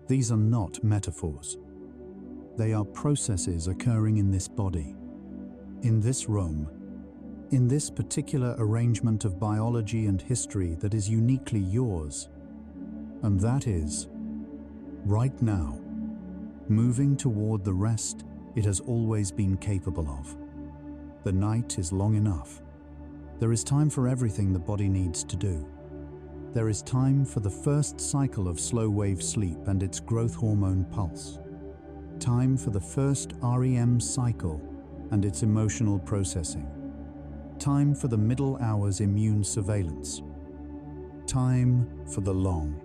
These are not metaphors. They are processes occurring in this body, in this room, in this particular arrangement of biology and history that is uniquely yours. And that is, right now, moving toward the rest it has always been capable of. The night is long enough. There is time for everything the body needs to do. There is time for the first cycle of slow-wave sleep and its growth hormone pulse. Time for the first REM cycle and its emotional processing. Time for the middle hours immune surveillance. Time for the long,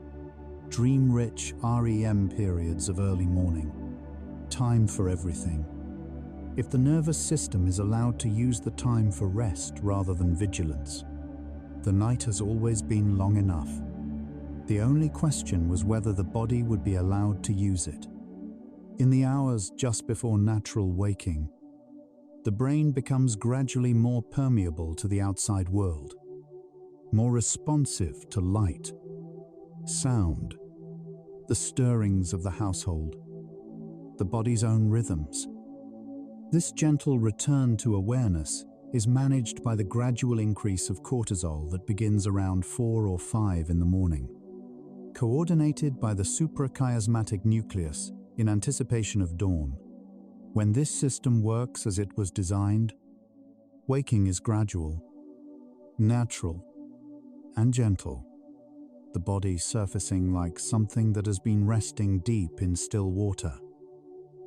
dream-rich REM periods of early morning. Time for everything. If the nervous system is allowed to use the time for rest rather than vigilance, the night has always been long enough. The only question was whether the body would be allowed to use it. In the hours just before natural waking, the brain becomes gradually more permeable to the outside world, more responsive to light, sound, the stirrings of the household, the body's own rhythms. This gentle return to awareness is managed by the gradual increase of cortisol that begins around 4 or 5 in the morning, coordinated by the suprachiasmatic nucleus in anticipation of dawn. When this system works as it was designed, waking is gradual, natural, and gentle, the body surfacing like something that has been resting deep in still water,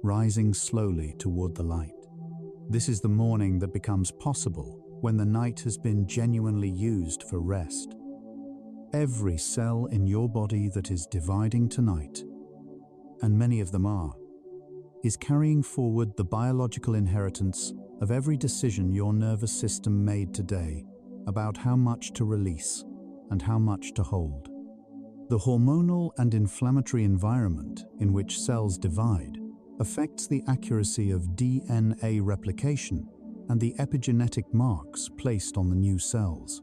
rising slowly toward the light. This is the morning that becomes possible when the night has been genuinely used for rest. Every cell in your body that is dividing tonight, and many of them are, is carrying forward the biological inheritance of every decision your nervous system made today about how much to release and how much to hold. The hormonal and inflammatory environment in which cells divide affects the accuracy of DNA replication and the epigenetic marks placed on the new cells.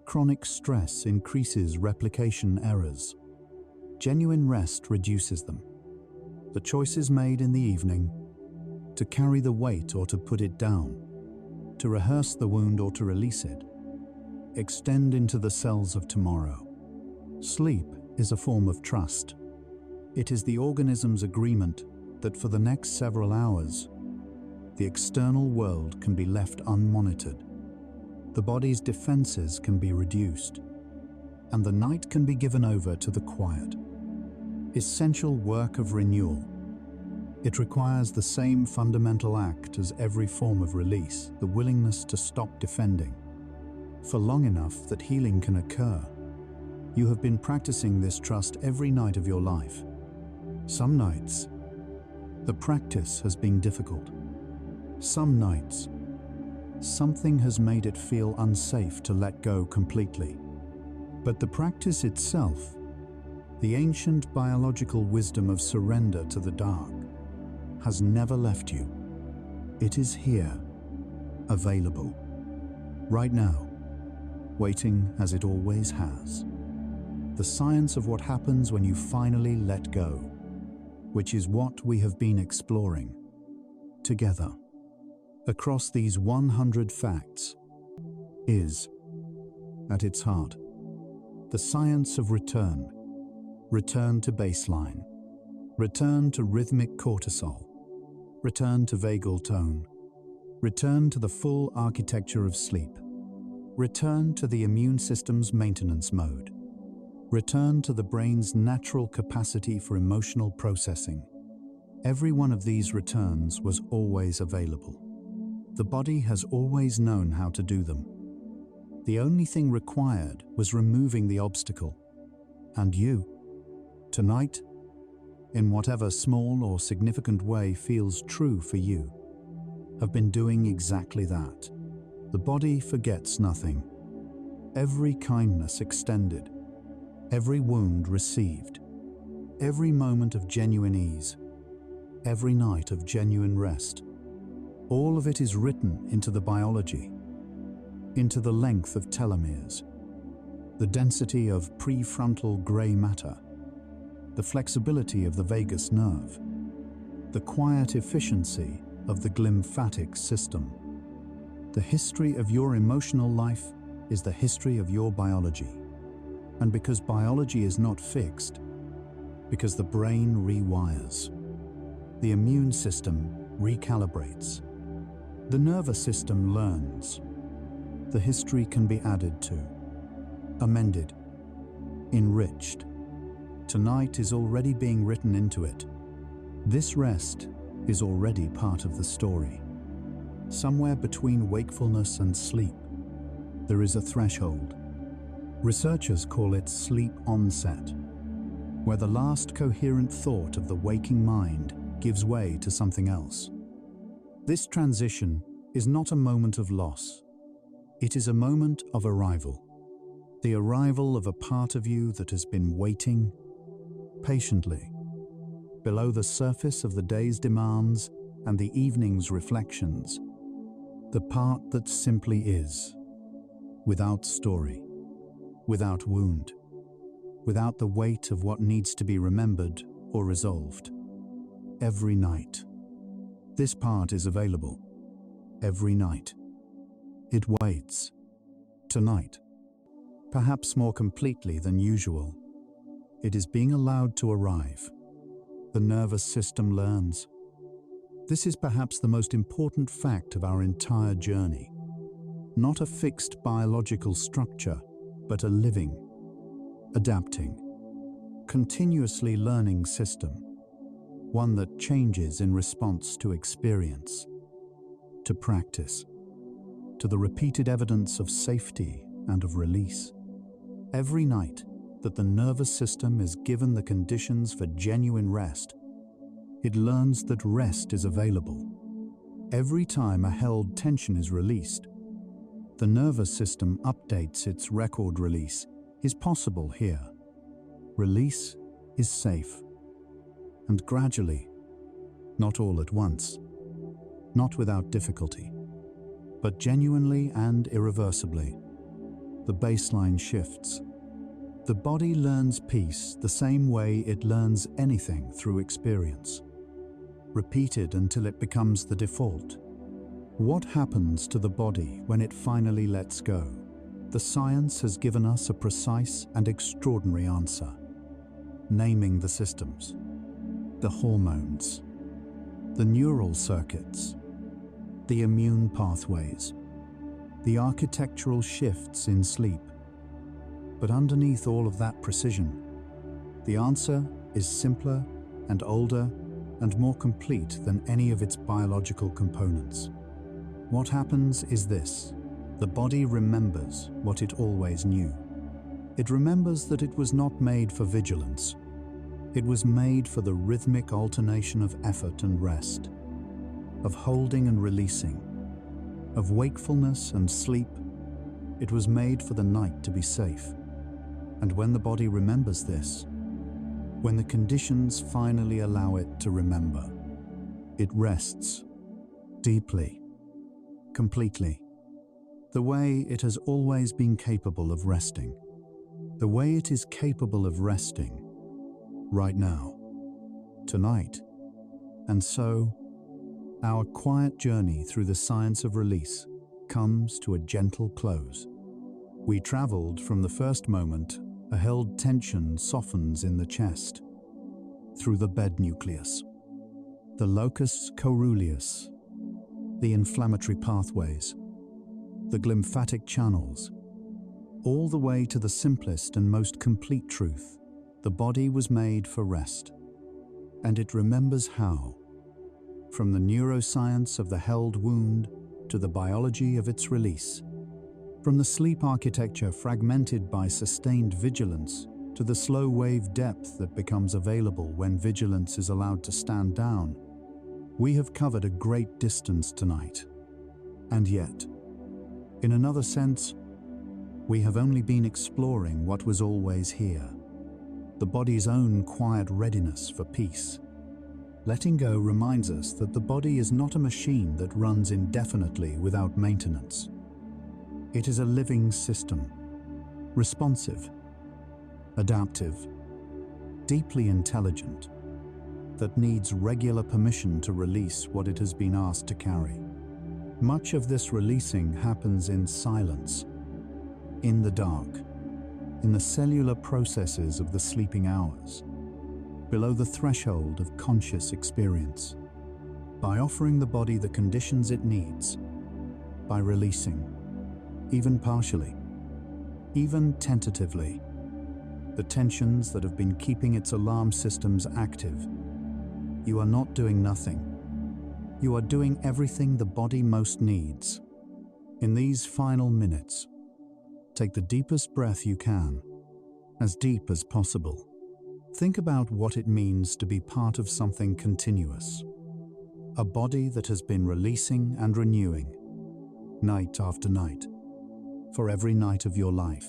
Chronic stress increases replication errors. Genuine rest reduces them. The choices made in the evening, to carry the weight or to put it down, to rehearse the wound or to release it, extend into the cells of tomorrow. Sleep is a form of trust. It is the organism's agreement that for the next several hours, the external world can be left unmonitored. The body's defenses can be reduced, and the night can be given over to the quiet, essential work of renewal. It requires the same fundamental act as every form of release, the willingness to stop defending, for long enough that healing can occur. You have been practicing this trust every night of your life. Some nights, the practice has been difficult. Some nights, something has made it feel unsafe to let go completely. But the practice itself, the ancient biological wisdom of surrender to the dark, has never left you. It is here, available, right now, waiting as it always has. The science of what happens when you finally let go, which is what we have been exploring together across these 100 facts, is, at its heart, the science of return. Return to baseline. Return to rhythmic cortisol. Return to vagal tone. Return to the full architecture of sleep. Return to the immune system's maintenance mode. Return to the brain's natural capacity for emotional processing. Every one of these returns was always available. The body has always known how to do them. The only thing required was removing the obstacle. And you, tonight, in whatever small or significant way feels true for you, have been doing exactly that. The body forgets nothing. Every kindness extended, every wound received, every moment of genuine ease, every night of genuine rest, all of it is written into the biology, into the length of telomeres, the density of prefrontal gray matter, the flexibility of the vagus nerve, the quiet efficiency of the glymphatic system. The history of your emotional life is the history of your biology. And because biology is not fixed, because the brain rewires, the immune system recalibrates, the nervous system learns, the history can be added to, amended, enriched. Tonight is already being written into it. This rest is already part of the story. Somewhere between wakefulness and sleep, there is a threshold. Researchers call it sleep onset, where the last coherent thought of the waking mind gives way to something else. This transition is not a moment of loss. It is a moment of arrival. The arrival of a part of you that has been waiting patiently below the surface of the day's demands and the evening's reflections. The part that simply is, without story, without wound, without the weight of what needs to be remembered or resolved. Every night, this part is available. Every night. It waits. Tonight, perhaps more completely than usual, it is being allowed to arrive. The nervous system learns. This is perhaps the most important fact of our entire journey. Not a fixed biological structure, but a living, adapting, continuously learning system, one that changes in response to experience, to practice, to the repeated evidence of safety and of release. Every night that the nervous system is given the conditions for genuine rest, it learns that rest is available. Every time a held tension is released, the nervous system updates its record. Release is possible here. Release is safe. And gradually, not all at once, not without difficulty, but genuinely and irreversibly, the baseline shifts. The body learns peace the same way it learns anything through experience, repeated until it becomes the default. What happens to the body when it finally lets go? The science has given us a precise and extraordinary answer. naming the systems, the hormones, the neural circuits, the immune pathways, the architectural shifts in sleep. But underneath all of that precision, the answer is simpler and older and more complete than any of its biological components. What happens is this: the body remembers what it always knew. It remembers that it was not made for vigilance. It was made for the rhythmic alternation of effort and rest, of holding and releasing, of wakefulness and sleep. It was made for the night to be safe. And when the body remembers this, when the conditions finally allow it to remember, it rests deeply, completely, the way it has always been capable of resting, the way it is capable of resting right now, tonight. And so, our quiet journey through the science of release comes to a gentle close. We traveled from the first moment a held tension softens in the chest, through the bed nucleus, the locus coeruleus, the inflammatory pathways, the glymphatic channels, all the way to the simplest and most complete truth: the body was made for rest, and it remembers how. From the neuroscience of the held wound to the biology of its release, from the sleep architecture fragmented by sustained vigilance to the slow wave depth that becomes available when vigilance is allowed to stand down, we have covered a great distance tonight. And yet, in another sense, we have only been exploring what was always here: the body's own quiet readiness for peace. Letting go reminds us that the body is not a machine that runs indefinitely without maintenance. It is a living system, responsive, adaptive, deeply intelligent, that needs regular permission to release what it has been asked to carry. Much of this releasing happens in silence, in the dark, in the cellular processes of the sleeping hours, below the threshold of conscious experience. By offering the body the conditions it needs, by releasing, even partially, even tentatively, the tensions that have been keeping its alarm systems active, you are not doing nothing. You are doing everything the body most needs. In these final minutes, take the deepest breath you can, as deep as possible. Think about what it means to be part of something continuous, a body that has been releasing and renewing, night after night, for every night of your life.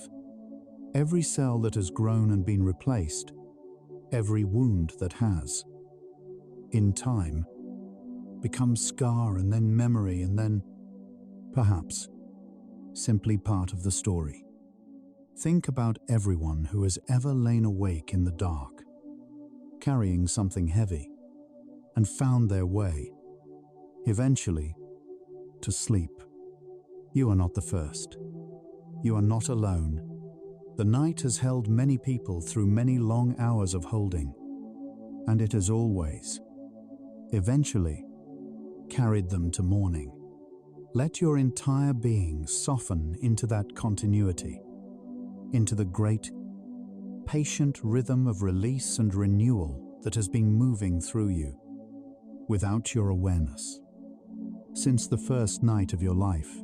Every cell that has grown and been replaced, every wound that has, in time, becomes scar and then memory and then, perhaps, simply part of the story. Think about everyone who has ever lain awake in the dark, carrying something heavy, and found their way, eventually, to sleep. You are not the first. You are not alone. The night has held many people through many long hours of holding, and it has always, eventually, carried them to morning. Let your entire being soften into that continuity, into the great, patient rhythm of release and renewal that has been moving through you, without your awareness. Since the first night of your life,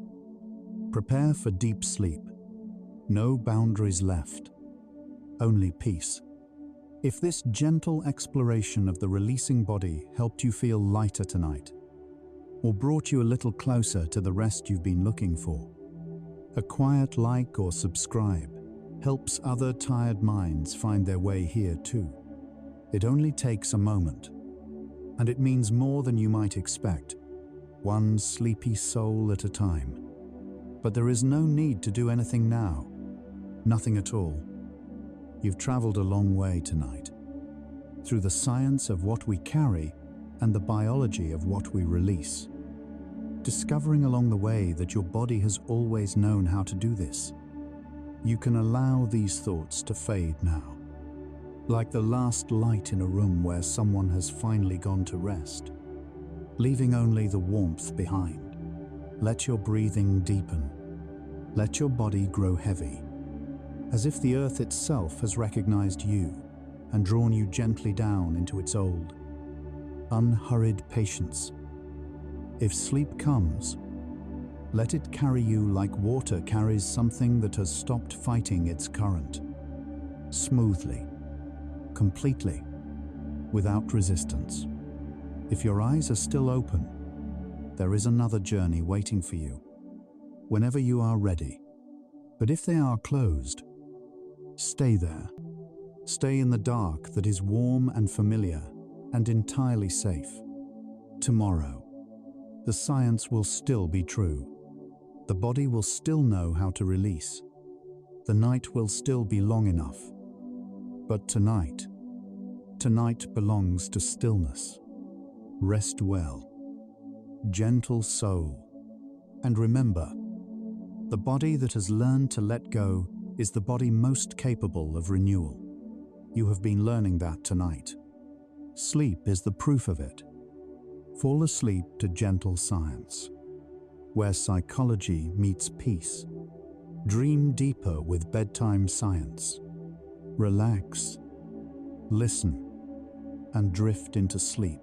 prepare for deep sleep. No boundaries left, only peace. If this gentle exploration of the releasing body helped you feel lighter tonight, or brought you a little closer to the rest you've been looking for, a quiet like or subscribe helps other tired minds find their way here too. It only takes a moment, and it means more than you might expect, one sleepy soul at a time. But there is no need to do anything now, nothing at all. You've traveled a long way tonight, through the science of what we carry and the biology of what we release, discovering along the way that your body has always known how to do this. You can allow these thoughts to fade now. like the last light in a room where someone has finally gone to rest, leaving only the warmth behind. Let your breathing deepen. Let your body grow heavy, as if the earth itself has recognized you and drawn you gently down into its old, unhurried patience. If sleep comes, let it carry you like water carries something that has stopped fighting its current, smoothly, completely, without resistance. If your eyes are still open, there is another journey waiting for you, whenever you are ready. But if they are closed, stay there. Stay in the dark that is warm and familiar and entirely safe. Tomorrow, the science will still be true. The body will still know how to release. The night will still be long enough. But tonight belongs to stillness. Rest well, gentle soul. And remember, the body that has learned to let go is the body most capable of renewal. You have been learning that tonight. Sleep is the proof of it. Fall asleep to gentle science, where psychology meets peace. Dream deeper with bedtime science. Relax, listen, and drift into sleep.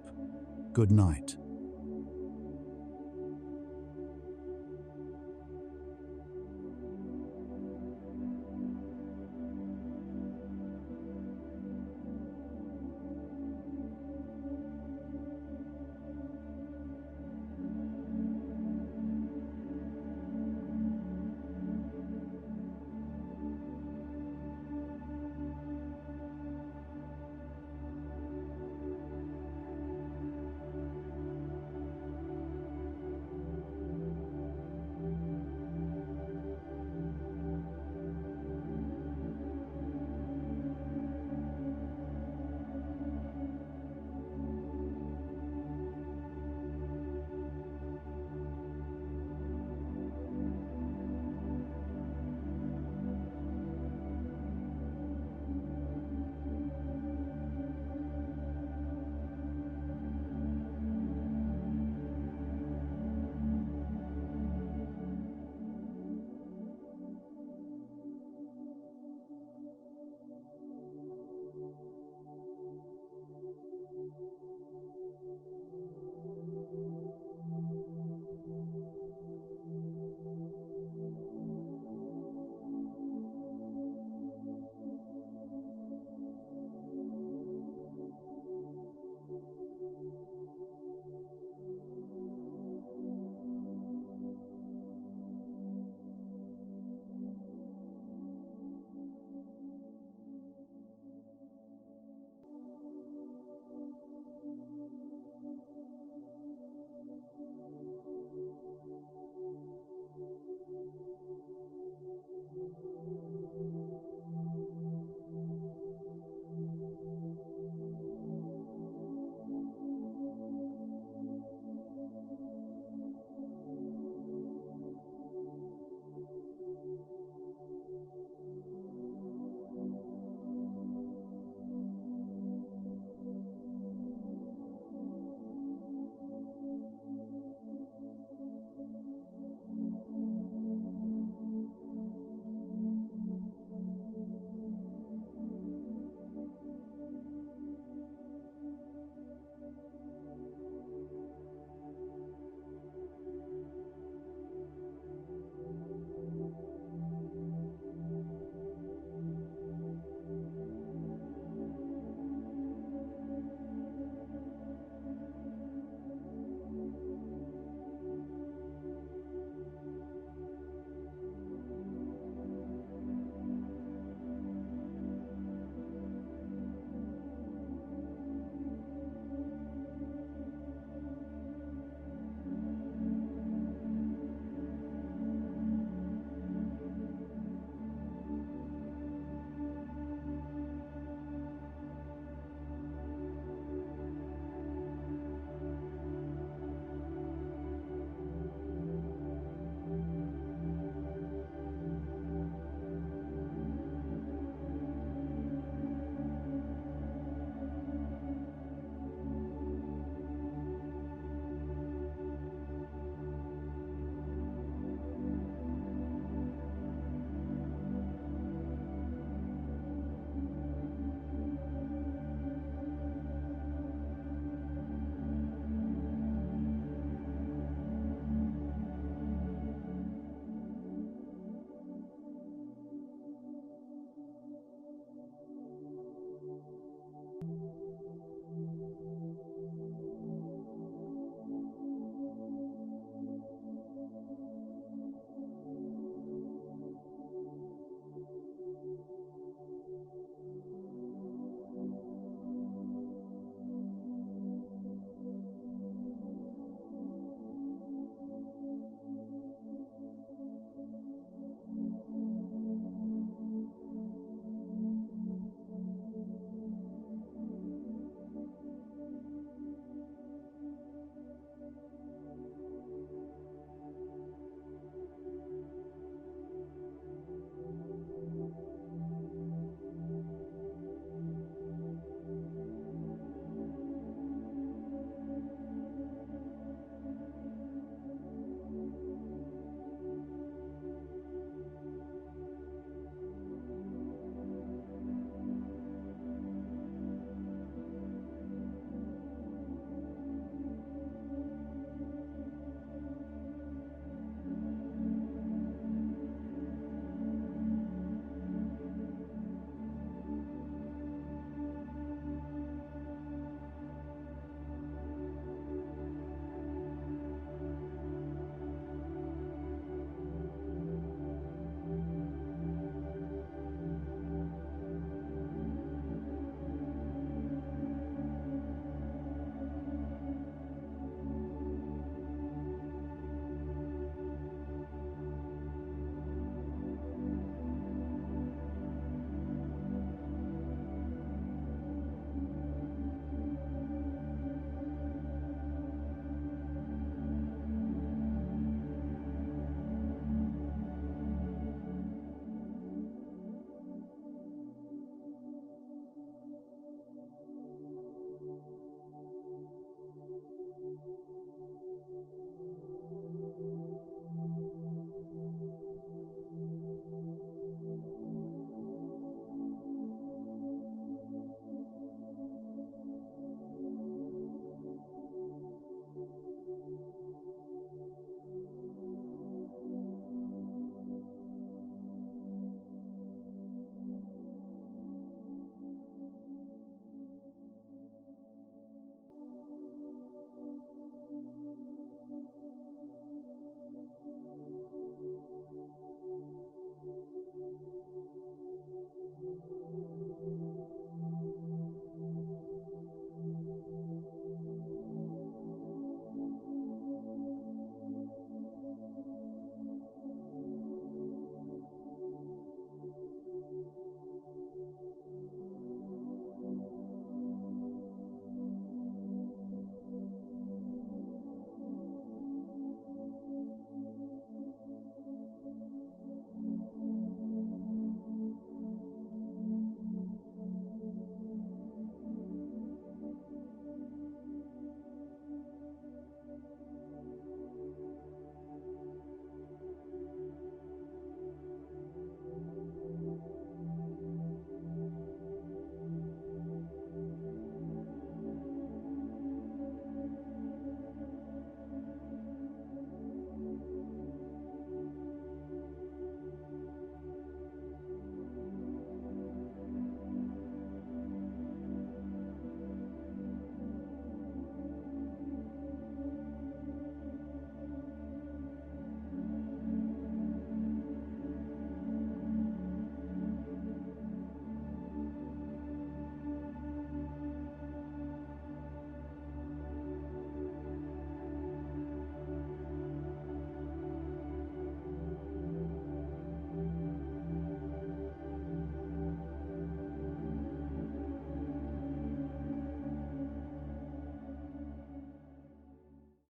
Good night.